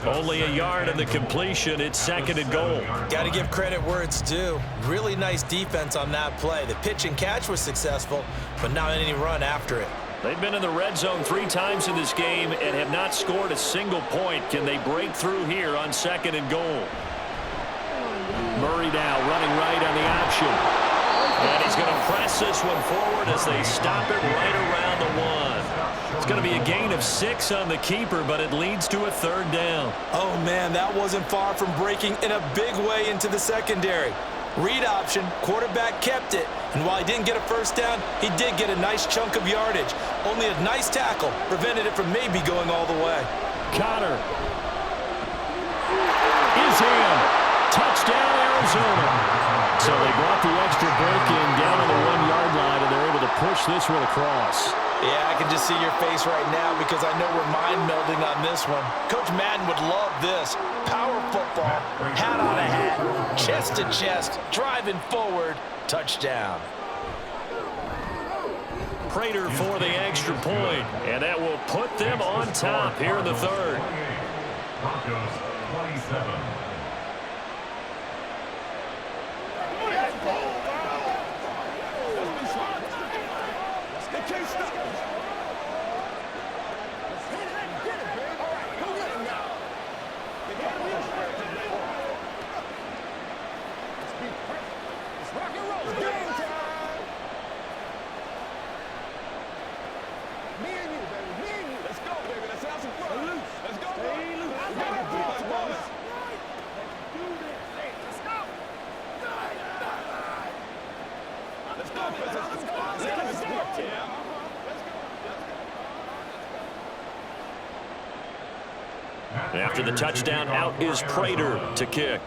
Only a yard in the completion. It's 2nd and goal. Got to give credit where it's due. Really nice defense on that play. The pitch and catch was successful, but not any run after it. They've been in the red zone 3 times in this game and have not scored a single point. Can they break through here on 2nd and goal? Murray now running right on the option. And he's going to press this one forward as they stop it right around the 1. It's going to be a gain of 6 on the keeper, but it leads to a 3rd down. Oh, man, that wasn't far from breaking in a big way into the secondary. Read option, quarterback kept it, and while he didn't get a 1st down, he did get a nice chunk of yardage. Only a nice tackle prevented it from maybe going all the way. Connor is in. Touchdown, Arizona. So they brought the extra break in down on the 1-yard line, and they're able to push this one across. Yeah, I can just see your face right now because I know we're mind melding on this one. Coach Madden would love this. Power football, hat on a hat, chest to chest, driving forward, touchdown. Prater for the extra point, and that will put them on top here in the 3rd. Broncos 27. After the touchdown, out is Prater to kick.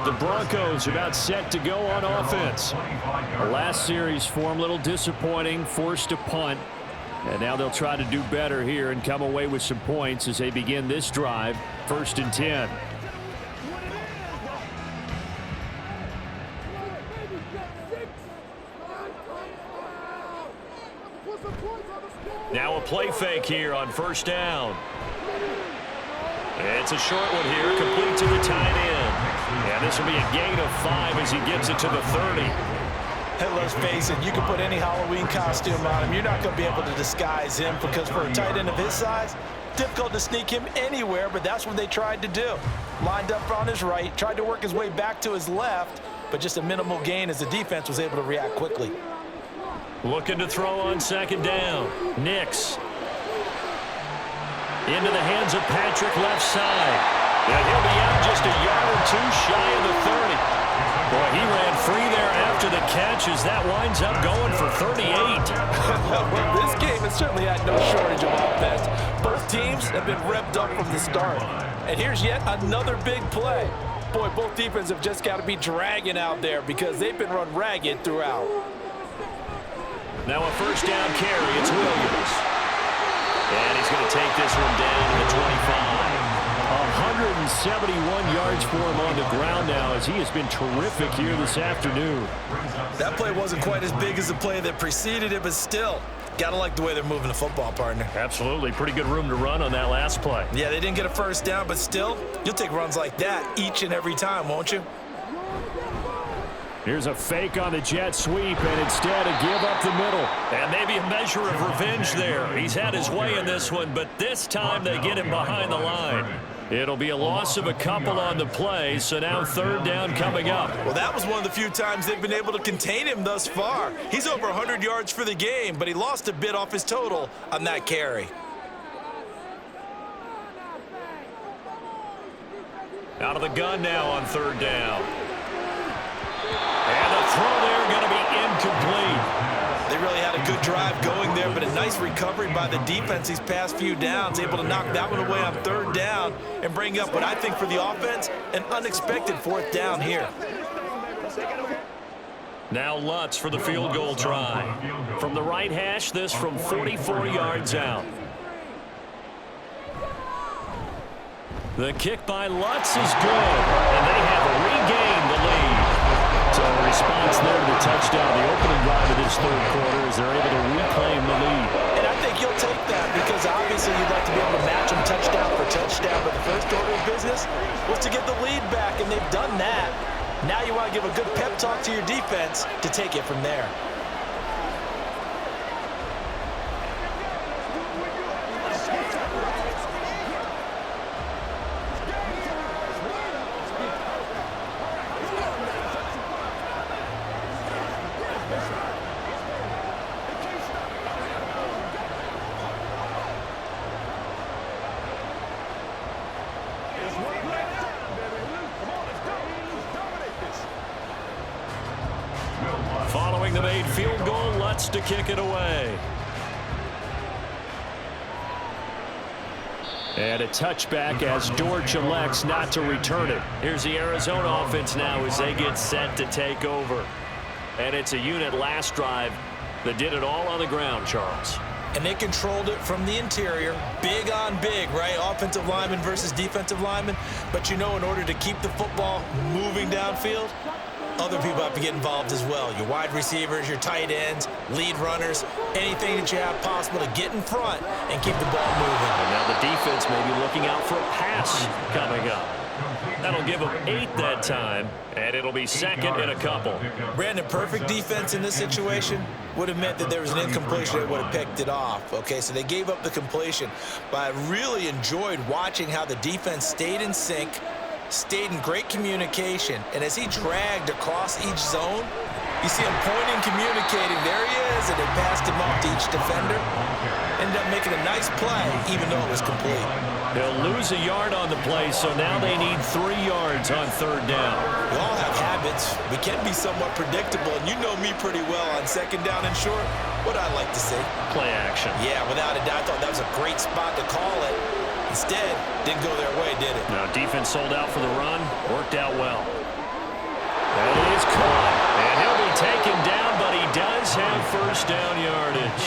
The Broncos about set to go on offense. The last series form a little disappointing, forced to punt. And now they'll try to do better here and come away with some points as they begin this drive, 1st and 10. Now a play fake here on 1st down. It's a short one here, complete to the tight end. And this will be a gain of 5 as he gets it to the 30. Hey, let's face it, you can put any Halloween costume on him. You're not going to be able to disguise him because for a tight end of his size, difficult to sneak him anywhere, but that's what they tried to do. Lined up on his right, tried to work his way back to his left, but just a minimal gain as the defense was able to react quickly. Looking to throw on 2nd down. Nix. Into the hands of Patrick left side. And he'll be out just a yard or 2 shy of the 30. Boy, he ran free there after the catch as that winds up going for 38. Well, this game has certainly had no shortage of offense. Both teams have been revved up from the start. And here's yet another big play. Boy, both defenses have just got to be dragging out there because they've been run ragged throughout. Now a 1st down carry. It's Williams. And he's going to take this one down to the 25. 171 yards for him on the ground now as he has been terrific here this afternoon. That play wasn't quite as big as the play that preceded it, but still, gotta like the way they're moving the football, partner. Absolutely. Pretty good room to run on that last play. Yeah, they didn't get a 1st down, but still, you'll take runs like that each and every time, won't you? Here's a fake on the jet sweep, and instead a give up the middle. And maybe a measure of revenge there. He's had his way in this one, but this time they get him behind the line. It'll be a loss of a couple on the play, so now 3rd down coming up. Well, that was one of the few times they've been able to contain him thus far. He's over 100 yards for the game, but he lost a bit off his total on that carry. Out of the gun now on 3rd down. drive going there, but a nice recovery by the defense these past few downs, able to knock that one away on third down and bring up what I think for the offense, an unexpected fourth down here. Now Lutz for the field goal try. From the right hash, this from 44 yards out. The kick by Lutz is good, and they have regained the lead. So a response there to the touchdown, the opening drive of this third quarter, as they're able to reclaim the lead. And I think you'll take that because obviously you'd like to be able to match them touchdown for touchdown, but the first order of business was to get the lead back, and they've done that. Now you want to give a good pep talk to your defense to take it from there. Following the made field goal, Lutz to kick it away. And a touchback as Dortch elects not to return it. Here's the Arizona offense now as they get set to take over. And it's a unit last drive that did it all on the ground, Charles. And they controlled it from the interior, big on big, right? Offensive lineman versus defensive lineman. But you know, in order to keep the football moving downfield, other people have to get involved as well. Your wide receivers, your tight ends, lead runners, anything that you have possible to get in front and keep the ball moving. And now the defense may be looking out for a pass coming up. That'll give them 8 that time, and it'll be second in a couple. Brandon, perfect defense in this situation would have meant that there was an incompletion that would have picked it off. Okay, so they gave up the completion, but I really enjoyed watching how the defense stayed in sync, stayed in great communication, and as he dragged across each zone, you see him pointing, communicating, there he is, and they passed him off to each defender. Ended up making a nice play, even though it was complete. They'll lose a yard on the play, so now they need 3 yards on third down. We all have habits. We can be somewhat predictable, and you know me pretty well on second down and short. What I like to see. Play action. Yeah, without a doubt, I thought that was a great spot to call it. Instead, didn't go their way, did it? Now defense sold out for the run. Worked out well. And it is caught. And he'll be taken down, but he does have first down yardage.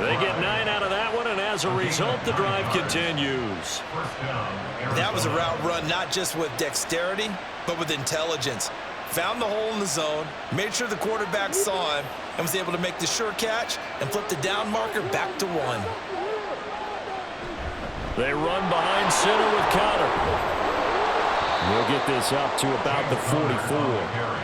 They get 9 out of that one, and as a result, the drive continues. That was a route run not just with dexterity, but with intelligence. Found the hole in the zone, made sure the quarterback saw him, and was able to make the sure catch and flip the down marker back to 1. They run behind center with Connor. We'll get this up to about the 44.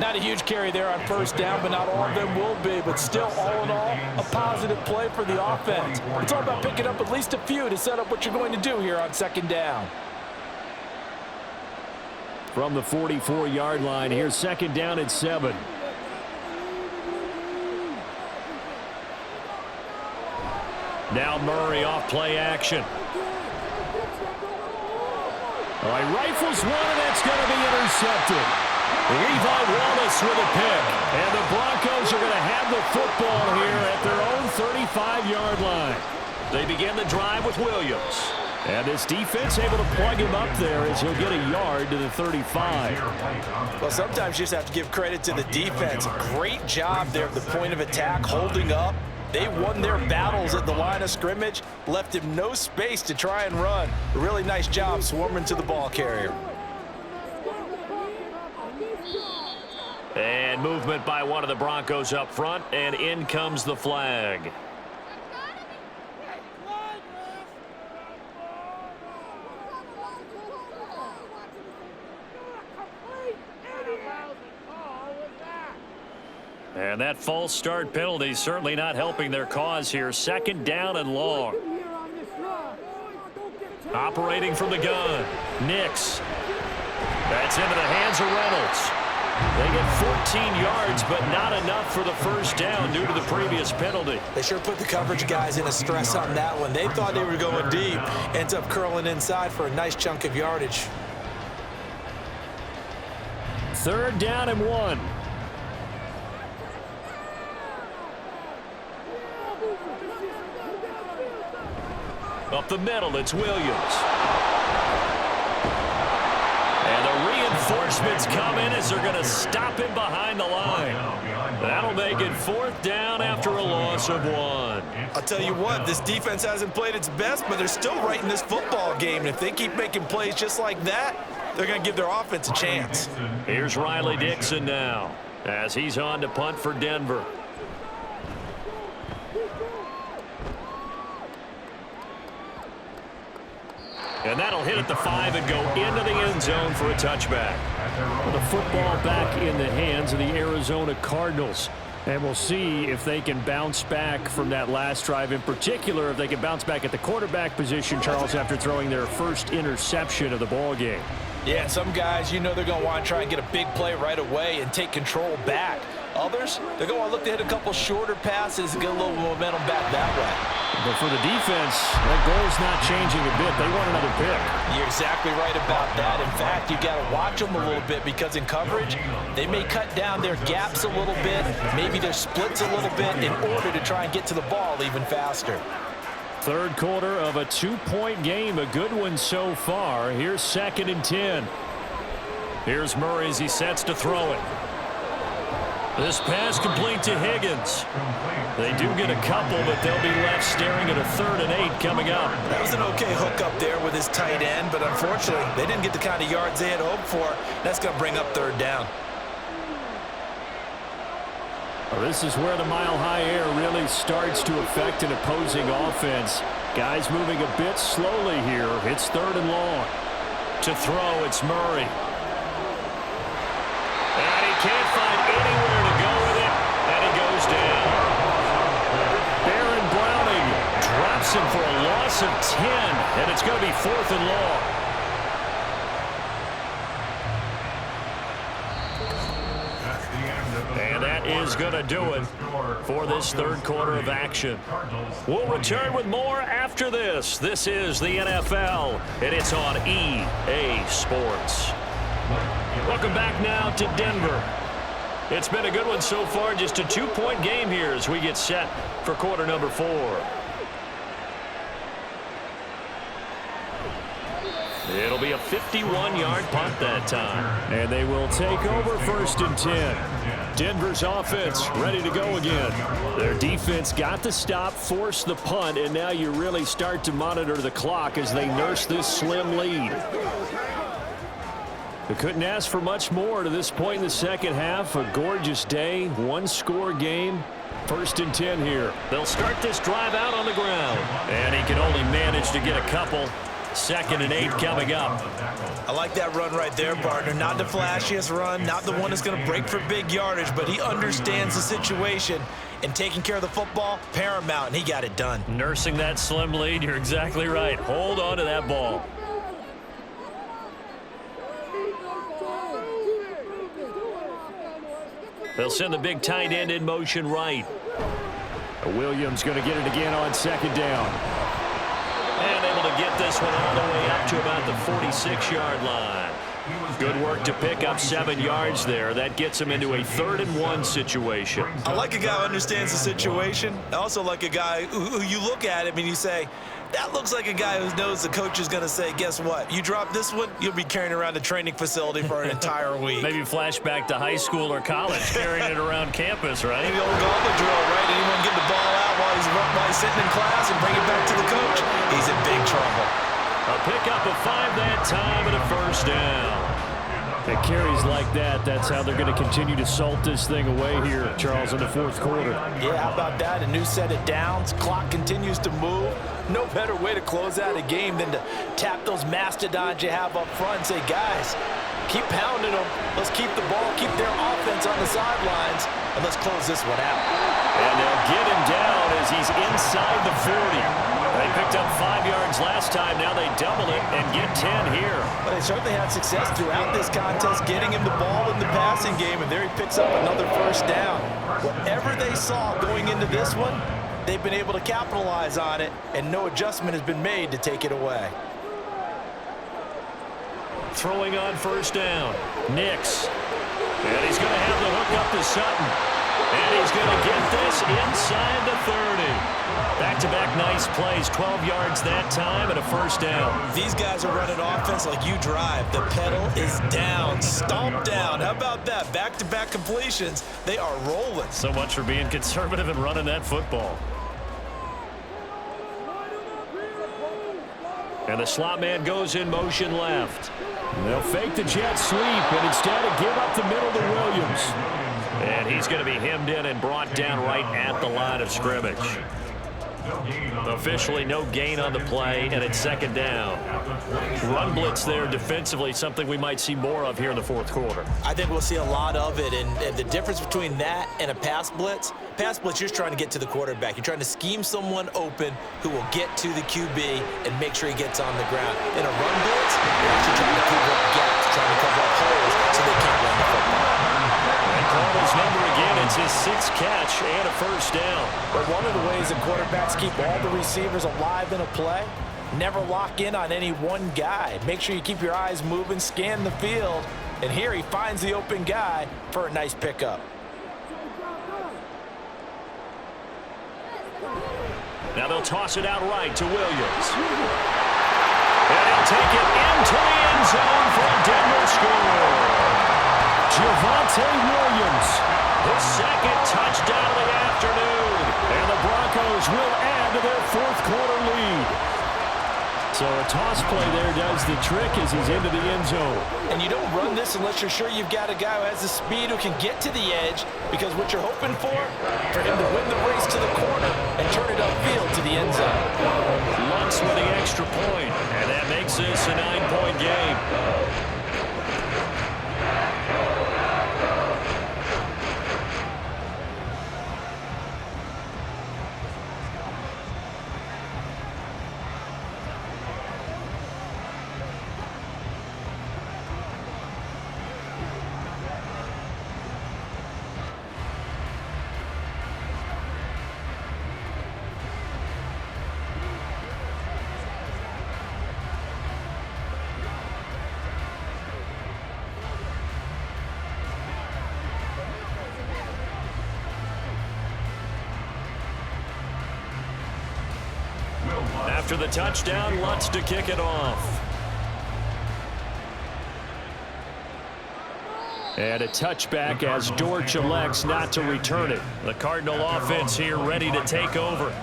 Not a huge carry there on first down, but not all of them will be. But still, all in all, a positive play for the offense. It's all about picking up at least a few to set up what you're going to do here on second down. From the 44-yard line, here's second down at 7. Now Murray off play action. All right, rifles one, and that's going to be intercepted. Levi Wallace with a pick. And the Broncos are going to have the football here at their own 35-yard line. They begin the drive with Williams. And this defense able to plug him up there as he'll get a yard to the 35. Well, sometimes you just have to give credit to the defense. Great job there at the point of attack, holding up. They won their battles at the line of scrimmage, left him no space to try and run. A really nice job swarming to the ball carrier. And movement by one of the Broncos up front, and in comes the flag. And that false start penalty certainly not helping their cause here. Second down and long. Operating from the gun, Nix. That's into the hands of Reynolds. They get 14 yards, but not enough for the first down due to the previous penalty. They sure put the coverage guys in a stress on that one. They thought they were going deep. Ends up curling inside for a nice chunk of yardage. Third down and 1. Up the middle, it's Williams. And the reinforcements come in as they're going to stop him behind the line. That'll make it 4th down after a loss of 1. I'll tell you what, this defense hasn't played its best, but they're still right in this football game. And if they keep making plays just like that, they're going to give their offense a chance. Here's Riley Dixon now as he's on to punt for Denver. And that'll hit at the 5 and go into the end zone for a touchback. Well, the football back in the hands of the Arizona Cardinals. And we'll see if they can bounce back from that last drive. In particular, if they can bounce back at the quarterback position, Charles, after throwing their first interception of the ball game. Yeah, some guys, you know they're going to want to try and get a big play right away and take control back. Others, they're going to look to hit a couple shorter passes and get a little momentum back that way. But for the defense, that goal's not changing a bit. They want another pick. You're exactly right about that. In fact, you've got to watch them a little bit because in coverage, they may cut down their gaps a little bit, maybe their splits a little bit in order to try and get to the ball even faster. Third quarter of a 2-point game, a good one so far. Here's 2nd and 10. Here's Murray as he sets to throw it. This pass complete to Higgins. They do get a couple, but they'll be left staring at a 3rd and 8 coming up. That was an okay hook up there with his tight end, but unfortunately, they didn't get the kind of yards they had hoped for. That's going to bring up 3rd down. Well, this is where the mile-high air really starts to affect an opposing offense. Guys moving a bit slowly here. It's 3rd and long. To throw, it's Murray. And he can't find anywhere to go with it, and he goes down. Baron Browning drops him for a loss of 10, and it's going to be 4th and long. And that is going to do it for this 3rd quarter of action. We'll return with more after this. This is the NFL, and it's on EA Sports. Welcome back now to Denver. It's been a good one so far, just a 2-point game here as we get set for quarter number 4. It'll be a 51-yard punt that time. And they will take over 1st and 10. Denver's offense ready to go again. Their defense got the stop, forced the punt, and now you really start to monitor the clock as they nurse this slim lead. They couldn't ask for much more to this point in the second half. A gorgeous day, 1-score game. 1st and 10 here. They'll start this drive out on the ground. And he can only manage to get a couple. 2nd and 8 coming up. I like that run right there, partner. Not the flashiest run, not the one that's going to break for big yardage, but he understands the situation, and taking care of the football, paramount, and he got it done. Nursing that slim lead, you're exactly right. Hold on to that ball. They'll send the big tight end in motion right. Williams going to get it again on 2nd down. And able to get this one all the way up to about the 46-yard line. Good work to pick up 7 yards there. That gets him into a 3rd and 1 situation. I like a guy who understands the situation. I also like a guy who you look at him and you say, that looks like a guy who knows the coach is going to say, guess what? You drop this one, you'll be carrying around the training facility for an entire week. Maybe flashback to high school or college, carrying it around campus, right? Maybe the old gauntlet drill, right? Anyone get the ball out while he's sitting in class and bring it back to the coach? He's in big trouble. A pickup of 5 that time and a 1st down. It carries like that. That's how they're going to continue to salt this thing away here, Charles, in the 4th quarter. Yeah, how about that? A new set of downs. Clock continues to move. No better way to close out a game than to tap those mastodons you have up front and say, guys, keep pounding them. Let's keep the ball, keep their offense on the sidelines, and let's close this one out. And they'll get him down as he's inside the 40. They picked up 5 yards last time. Now they double it and get 10 here. But they certainly had success throughout this contest, getting him the ball in the passing game, and there he picks up another 1st down. Whatever they saw going into this one, they've been able to capitalize on it, and no adjustment has been made to take it away. Throwing on 1st down. Nix. And he's going to have the hook up to Sutton. And he's going to get this inside the 30. Back-to-back nice plays, 12 yards that time and a first down. These guys are running offense like you drive. The pedal is down, stomp down. How about that? Back-to-back completions. They are rolling. So much for being conservative and running that football. And the slot man goes in motion left. They'll fake the jet sweep and instead give up the middle to Williams. And he's going to be hemmed in and brought down right at the line of scrimmage. Officially no gain on the play, and it's second down. Run blitz there defensively, something we might see more of here in the fourth quarter. I think we'll see a lot of it, and the difference between that and a pass blitz, you're just trying to get to the quarterback. You're trying to scheme someone open who will get to the QB and make sure he gets on the ground. In a run blitz, you're actually trying to cover up gaps, trying to cover up holes so they can't run the football. And Cardinals number again, it's his 6th catch and a first down. But one of the ways that quarterbacks keep all the receivers alive in a play, never lock in on any one guy. Make sure you keep your eyes moving, scan the field, and here he finds the open guy for a nice pickup. Now they'll toss it out right to Williams. And he'll take it into the end zone for a Denver score. Javonte Williams, his 2nd touchdown of the afternoon. And the Broncos will add to their 4th quarter lead. So a toss play there does the trick as he's into the end zone. And you don't run this unless you're sure you've got a guy who has the speed who can get to the edge, because what you're hoping for him to win the race to the corner and turn it upfield to the end zone. Lutz with the extra point, and that makes this a 9-point game. After the touchdown, Lutz to kick it off. And a touchback as Dortch elects not to return it. The Cardinal offense here ready to take over.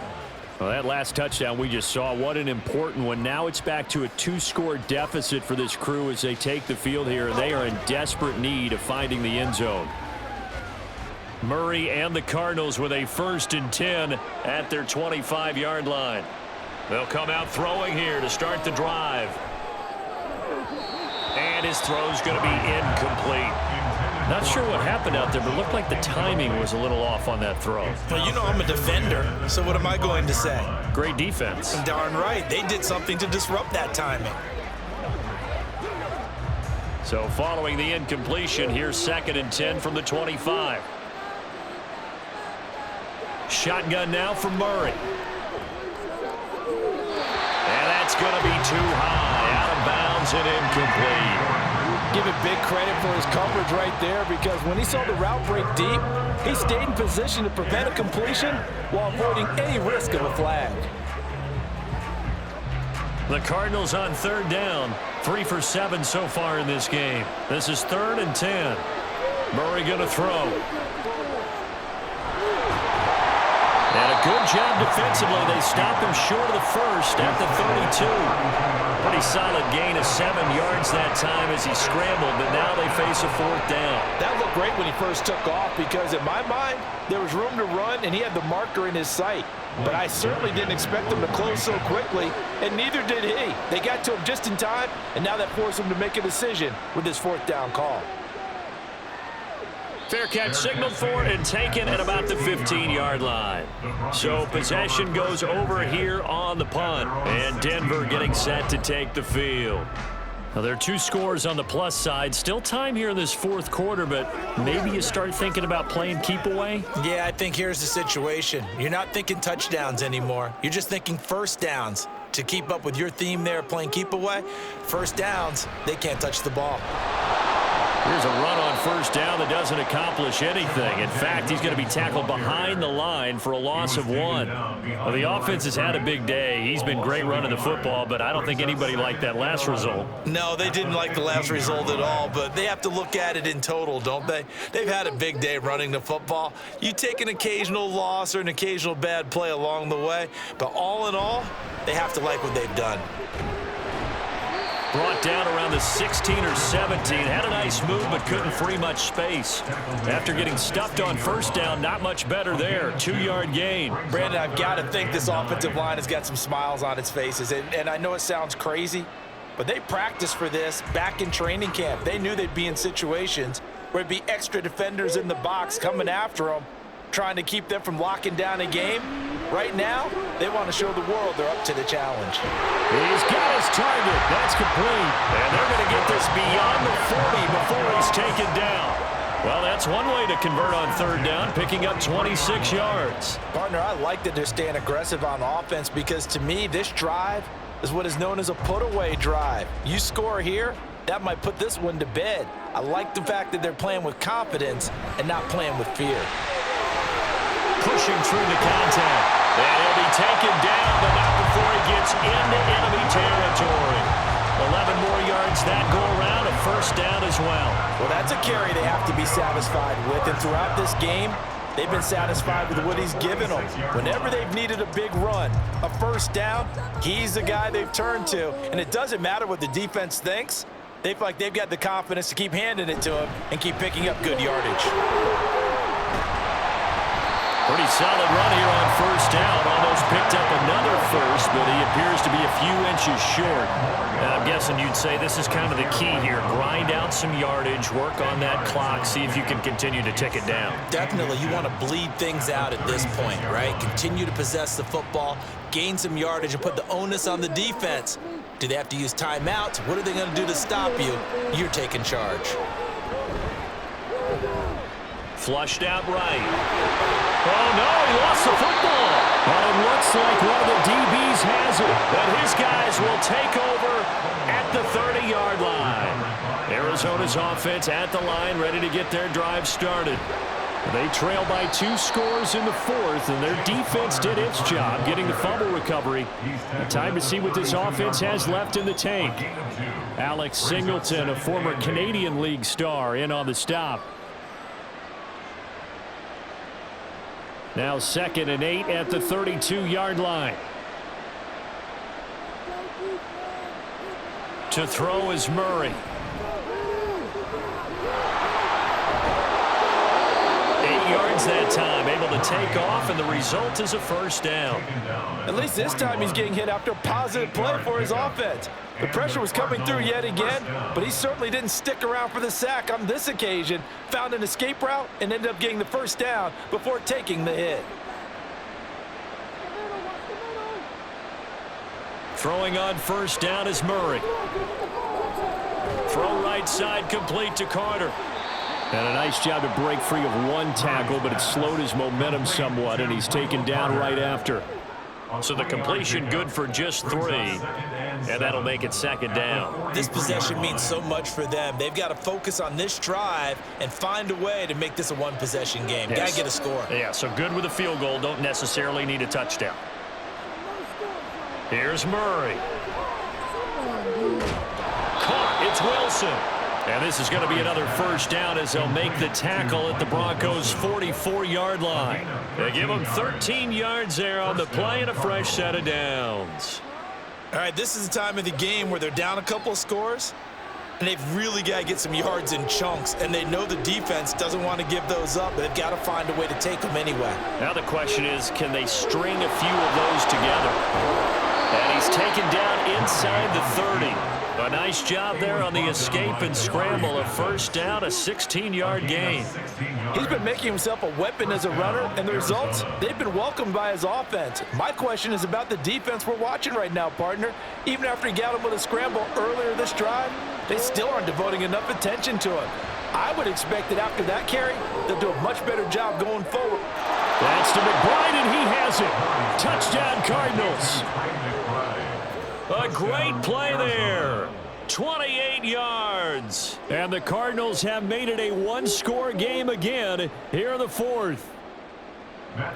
Well, that last touchdown we just saw, what an important one. Now it's back to a 2-score deficit for this crew as they take the field here. They are in desperate need of finding the end zone. Murray and the Cardinals with a 1st and 10 at their 25-yard line. They'll come out throwing here to start the drive. And his throw's going to be incomplete. Not sure what happened out there, but it looked like the timing was a little off on that throw. Well, you know I'm a defender, so what am I going to say? Great defense. Darn right. They did something to disrupt that timing. So following the incompletion, here's 2nd and 10 from the 25. Shotgun now for Murray. It's going to be too high, out of bounds and incomplete. Give it big credit for his coverage right there, because when he saw the route break deep, he stayed in position to prevent a completion while avoiding any risk of a flag. The Cardinals on 3rd down, 3 for 7 so far in this game. This is 3rd and 10. Murray going to throw. And a good job defensively. They stop him short of the 1st at the 32. Pretty solid gain of 7 yards that time as he scrambled, but now they face a 4th down. That looked great when he first took off, because in my mind, there was room to run and he had the marker in his sight. But I certainly didn't expect him to close so quickly, and neither did he. They got to him just in time, and now that forced him to make a decision with his 4th down call. Fair catch signaled for and taken at about the 15-yard line. So possession goes over here on the punt, and Denver getting set to take the field. Now, there are 2 scores on the plus side. Still time here in this 4th quarter, but maybe you start thinking about playing keep away? Yeah, I think here's the situation. You're not thinking touchdowns anymore. You're just thinking 1st downs. To keep up with your theme there, playing keep away, 1st downs, they can't touch the ball. Here's a run on first down that doesn't accomplish anything. In fact, he's going to be tackled behind the line for a loss of 1. Well, the offense has had a big day. He's been great running the football, but I don't think anybody liked that last result. No, they didn't like the last result at all, but they have to look at it in total, don't they? They've had a big day running the football. You take an occasional loss or an occasional bad play along the way, but all in all, they have to like what they've done. Brought down around the 16 or 17. Had a nice move, but couldn't free much space. After getting stuffed on first down, not much better there. 2-yard gain. Brandon, I've got to think this offensive line has got some smiles on its faces. And I know it sounds crazy, but they practiced for this back in training camp. They knew they'd be in situations where it'd be extra defenders in the box coming after them, trying to keep them from locking down a game. Right now, they want to show the world they're up to the challenge. He's got his target. That's complete. And they're going to get this beyond the 40 before he's taken down. Well, that's one way to convert on third down, picking up 26 yards. Partner, I like that they're staying aggressive on offense because, to me, this drive is what is known as a put-away drive. You score here, that might put this one to bed. I like the fact that they're playing with confidence and not playing with fear. Pushing through the contact. And he'll be taken down, but not before he gets into enemy territory. 11 more yards that go around, a first down as well. Well, that's a carry they have to be satisfied with. And throughout this game, they've been satisfied with what he's given them. Whenever they've needed a big run, a first down, he's the guy they've turned to. And it doesn't matter what the defense thinks. They feel like they've got the confidence to keep handing it to him and keep picking up good yardage. Pretty solid run here on first down. Almost picked up another first, but he appears to be a few inches short. And I'm guessing you'd say this is kind of the key here. Grind out some yardage, work on that clock, see if you can continue to tick it down. Definitely, you want to bleed things out at this point, right? Continue to possess the football, gain some yardage, and put the onus on the defense. Do they have to use timeouts? What are they going to do to stop you? You're taking charge. Flushed out right. Oh, no, he lost the football. But it looks like one of the DBs has it. And his guys will take over at the 30-yard line. Arizona's offense at the line, ready to get their drive started. They trail by 2 scores in the 4th, and their defense did its job getting the fumble recovery. Time to see what this offense has left in the tank. Alex Singleton, a former Canadian League star, in on the stop. Now 2nd and 8 at the 32-yard line. To throw is Murray. 8 yards that time, able to take off, and the result is a first down. At least this time he's getting hit after a positive play for his offense. The pressure was coming through yet again, but he certainly didn't stick around for the sack on this occasion. Found an escape route and ended up getting the first down before taking the hit. Throwing on first down is Murray. Throw right side complete to Carter. And a nice job to break free of one tackle, but it slowed his momentum somewhat, and he's taken down right after. So the completion good for just 3, and that'll make it 2nd down. This possession means so much for them. They've got to focus on this drive and find a way to make this a one-possession game. Yes. Got to get a score. Yeah, so good with a field goal. Don't necessarily need a touchdown. Here's Murray. Caught. It's Wilson. And this is going to be another first down as they'll make the tackle at the Broncos' 44-yard line. They give them 13 yards there on the play and a fresh set of downs. All right, this is the time of the game where they're down a couple of scores, and they've really got to get some yards in chunks, and they know the defense doesn't want to give those up, but they've got to find a way to take them anyway. Now the question is, can they string a few of those together? And he's taken down inside the 30. A nice job there on the escape and scramble. A first down, a 16-yard gain. He's been making himself a weapon as a runner, and the results, they've been welcomed by his offense. My question is about the defense we're watching right now, partner. Even after he got him with a scramble earlier this drive, they still aren't devoting enough attention to him. I would expect that after that carry, they'll do a much better job going forward. That's to McBride, and he has it. Touchdown, Cardinals. A great play there. 28 yards. And the Cardinals have made it a one-score game again here in the fourth.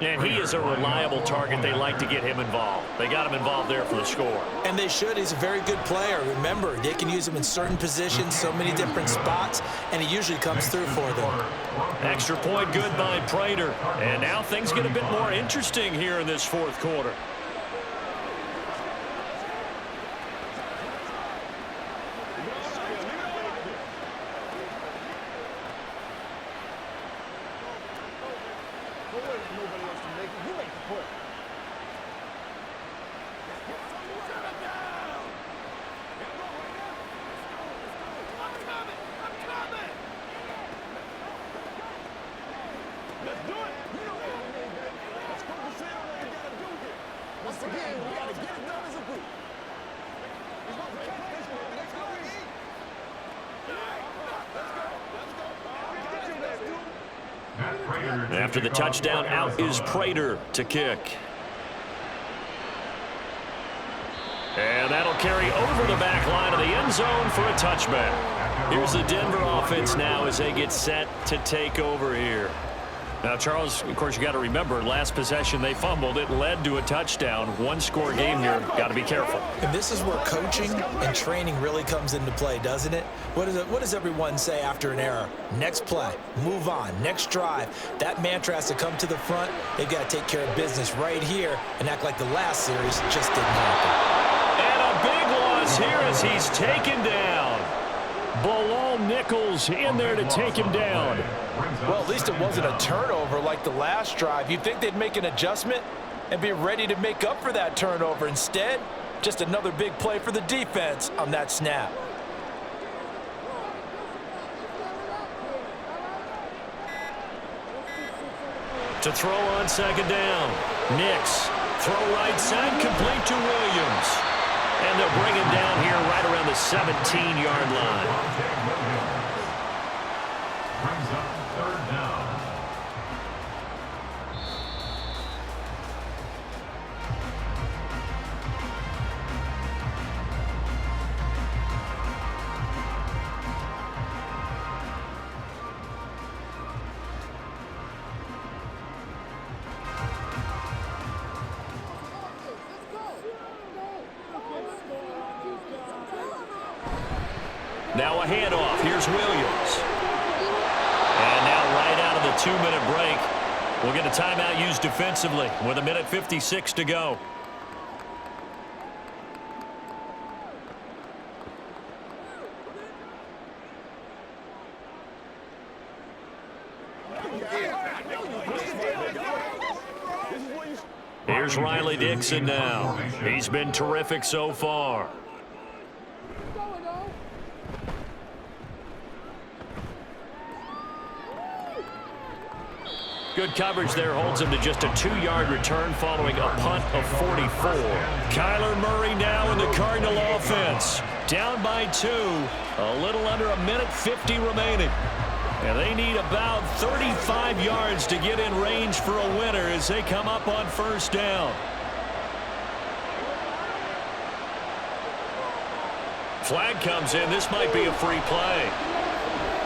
And he is a reliable target. They like to get him involved. They got him involved there for the score. And they should. He's a very good player. Remember, they can use him in certain positions, so many different spots, and he usually comes through for them. Extra point good by Prater. And now things get a bit more interesting here in this fourth quarter. After the touchdown, out is Prater to kick. And that'll carry over the back line of the end zone for a touchback. Here's the Denver offense now as they get set to take over here. Now, Charles, of course, you got to remember, last possession they fumbled. It led to a touchdown. One-score game here. Got to be careful. And this is where coaching and training really comes into play, doesn't it? What does everyone say after an error? Next play, move on, next drive. That mantra has to come to the front. They've got to take care of business right here and act like the last series just didn't happen. And a big loss here as he's taken down. Bo Nix in there to take him down. Well, at least it wasn't a turnover like the last drive. You'd think they'd make an adjustment and be ready to make up for that turnover. Instead, just another big play for the defense on that snap. To throw on second down. Nix. Throw right side, complete to Williams. And they'll bring him down here right around the 17-yard line. Brings up third down. Now a handoff. Here's Williams. And now right out of the 2-minute break, we'll get a timeout used defensively with 1:56 to go. Here's Riley Dixon now. He's been terrific so far. Good coverage there, holds him to just a 2-yard return following a punt of 44. Kyler Murray now in the Cardinal offense. Down by 2, a little under 1:50 remaining. And they need about 35 yards to get in range for a winner as they come up on first down. Flag comes in. This might be a free play.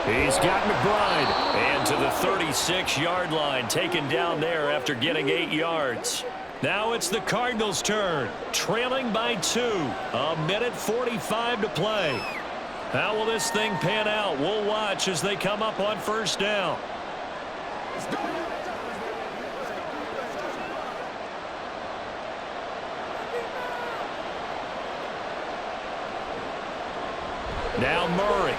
He's got McBride. And to the 36-yard line, taken down there after getting 8 yards. Now it's the Cardinals' turn, trailing by 2. 1:45 to play. How will this thing pan out? We'll watch as they come up on first down. Now Murray.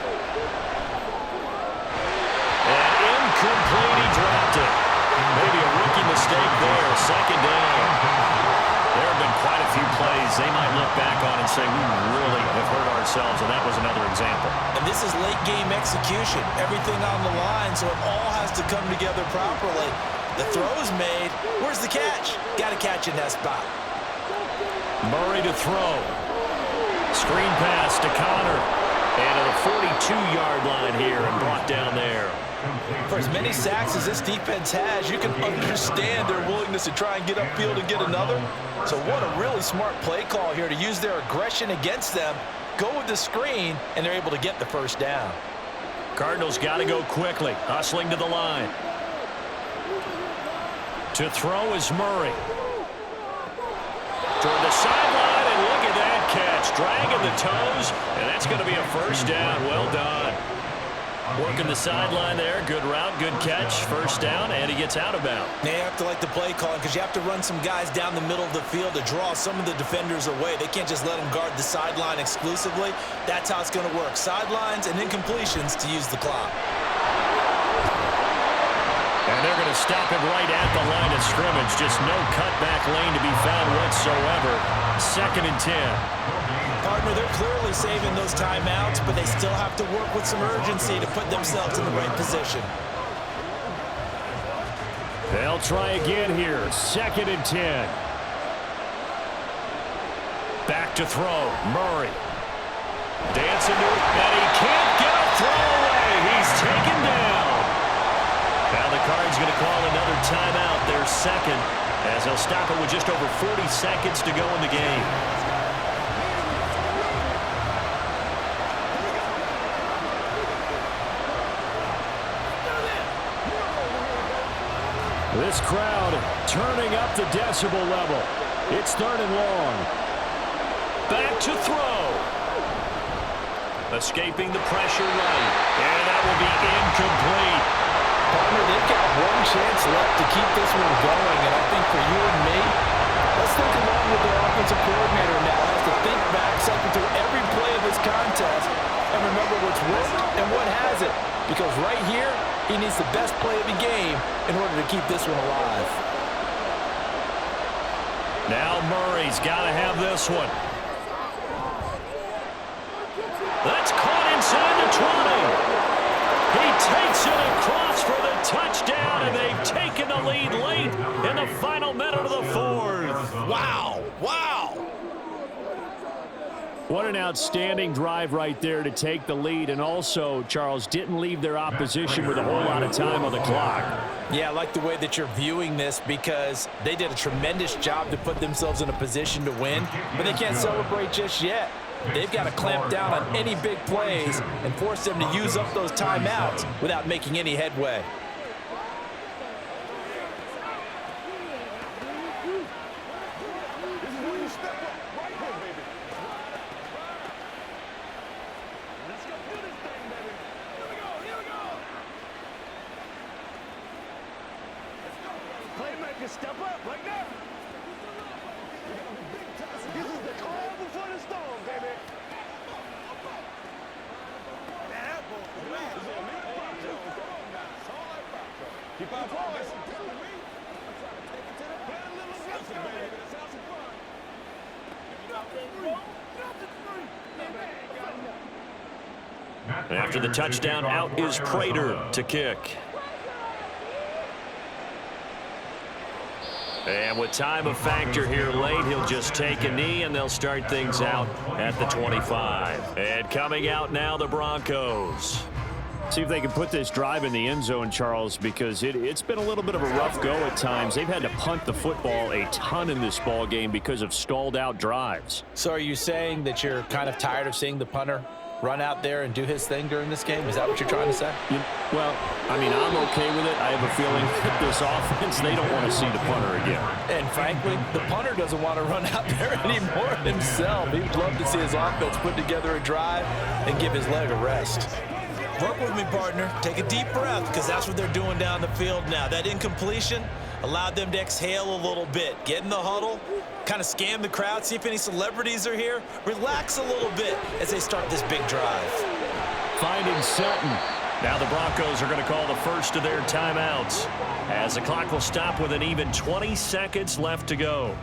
And incomplete, he dropped it. Maybe a rookie mistake there, second down. There have been quite a few plays they might look back on and say, we really have hurt ourselves, and that was another example. And this is late-game execution. Everything on the line, so it all has to come together properly. The throw's made. Where's the catch? Got to catch in that spot. Murray to throw. Screen pass to Connor. And to the 42-yard line here and brought down there. For as many sacks as this defense has, you can understand their willingness to try and get upfield and get another. So what a really smart play call here to use their aggression against them go with the screen, and they're able to get the first down. Cardinals got to go quickly, hustling to the line. To throw is Murray. Toward the sideline, and look at that catch. Dragging the toes, and that's going to be a first down. Well done. Working the sideline there. Good route, good catch. First down, and he gets out of bounds. Now you have to like the play calling because you have to run some guys down the middle of the field to draw some of the defenders away. They can't just let them guard the sideline exclusively. That's how it's going to work. Sidelines and incompletions to use the clock. And they're going to stop him right at the line of scrimmage. Just no cutback lane to be found whatsoever. 2nd and 10. Partner, they're clearly saving those timeouts, but they still have to work with some urgency to put themselves in the right position. They'll try again here. 2nd and 10. Back to throw. Murray. Dancing to it, and he can't get a throw away. He's taken down. Now the Cards going to call another timeout, their second, as they'll stop it with just over 40 seconds to go in the game. This crowd turning up the decibel level. It's 3rd and long. Back to throw. Escaping the pressure right. And that will be incomplete. Partner, they've got one chance left to keep this one going, and I think for you and me, let's think along with their offensive coordinator now. Has to think back, cycle through every play of this contest, and remember what's worked and what hasn't. Because right here, he needs the best play of the game in order to keep this one alive. Now Murray's got to have this one. That's caught inside the 20. He takes it across for the touchdown, and they've taken the lead late in the final minute of the 4th. Wow, wow. What an outstanding drive right there to take the lead, and also, Charles, didn't leave their opposition with a whole lot of time on the clock. Yeah, I like the way that you're viewing this because they did a tremendous job to put themselves in a position to win, but they can't celebrate just yet. They've got to clamp down on any big plays and force them to use up those timeouts without making any headway. Step up right now. This is the calm before the storm, baby. Keep our voice. After the touchdown, out is Prater to kick. And with time a factor here late, he'll just take a knee, and they'll start things out at the 25. And coming out now, the Broncos. See if they can put this drive in the end zone, Charles, because it's been a little bit of a rough go at times. They've had to punt the football a ton in this ball game because of stalled-out drives. So are you saying that you're kind of tired of seeing the punter run out there and do his thing during this game? Is that what you're trying to say? Well, I mean, I'm okay with it. I have a feeling that this offense, they don't want to see the punter again. And frankly, the punter doesn't want to run out there anymore himself. He'd love to see his offense put together a drive and give his leg a rest. Work with me, partner. Take a deep breath because that's what they're doing down the field now. That incompletion allowed them to exhale a little bit. Get in the huddle, kind of scan the crowd, see if any celebrities are here. Relax a little bit as they start this big drive. Finding Sutton. Now the Broncos are going to call the first of their timeouts as the clock will stop with an even 20 seconds left to go.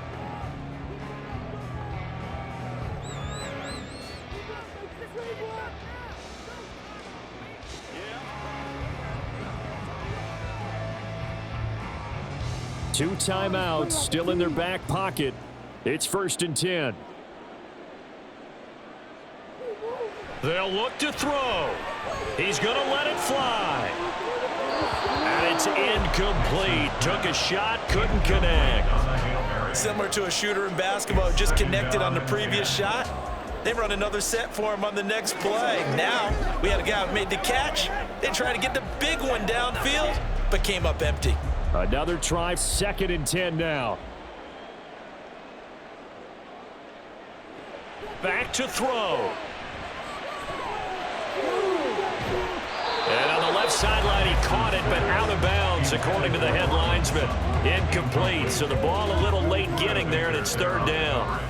Two timeouts still in their back pocket. It's 1st and 10. They'll look to throw. He's going to let it fly. And it's incomplete. Took a shot, couldn't connect. Similar to a shooter in basketball, just connected on the previous shot. They run another set for him on the next play. Now, we had a guy who made the catch. They tried to get the big one downfield, but came up empty. Another try, 2nd and 10 now. Back to throw. And on the left sideline, he caught it, but out of bounds, according to the head linesman. Incomplete, so the ball a little late getting there, and it's 3rd down.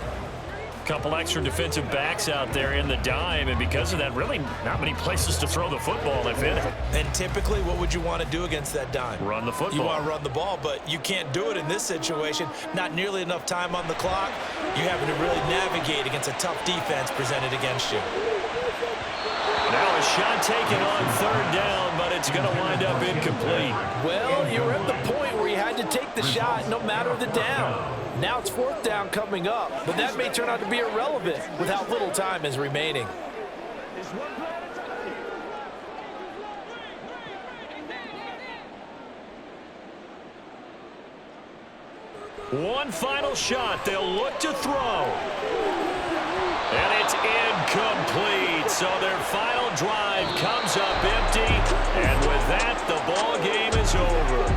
Couple extra defensive backs out there in the dime, and because of that, really not many places to throw the football, if any. And typically, what would you want to do against that dime? Run the football. You want to run the ball, but you can't do it in this situation. Not nearly enough time on the clock. You're having to really navigate against a tough defense presented against you. Now a shot taken on 3rd down, but it's going to wind up incomplete. Well, you're at the point where you had to take the shot no matter the down. Now it's 4th down coming up, but that may turn out to be irrelevant with how little time is remaining. One final shot. They'll look to throw. And it's incomplete. So their final drive comes up empty. And with that, the ball game is over.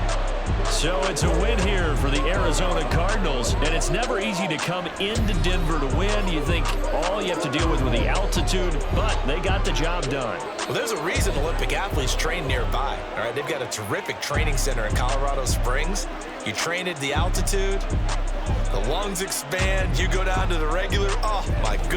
So it's a win here for the Arizona Cardinals. And it's never easy to come into Denver to win. You think all you have to deal with the altitude, but they got the job done. Well, there's a reason Olympic athletes train nearby. All right, they've got a terrific training center in Colorado Springs. You train at the altitude, the lungs expand, you go down to the regular. Oh, my goodness.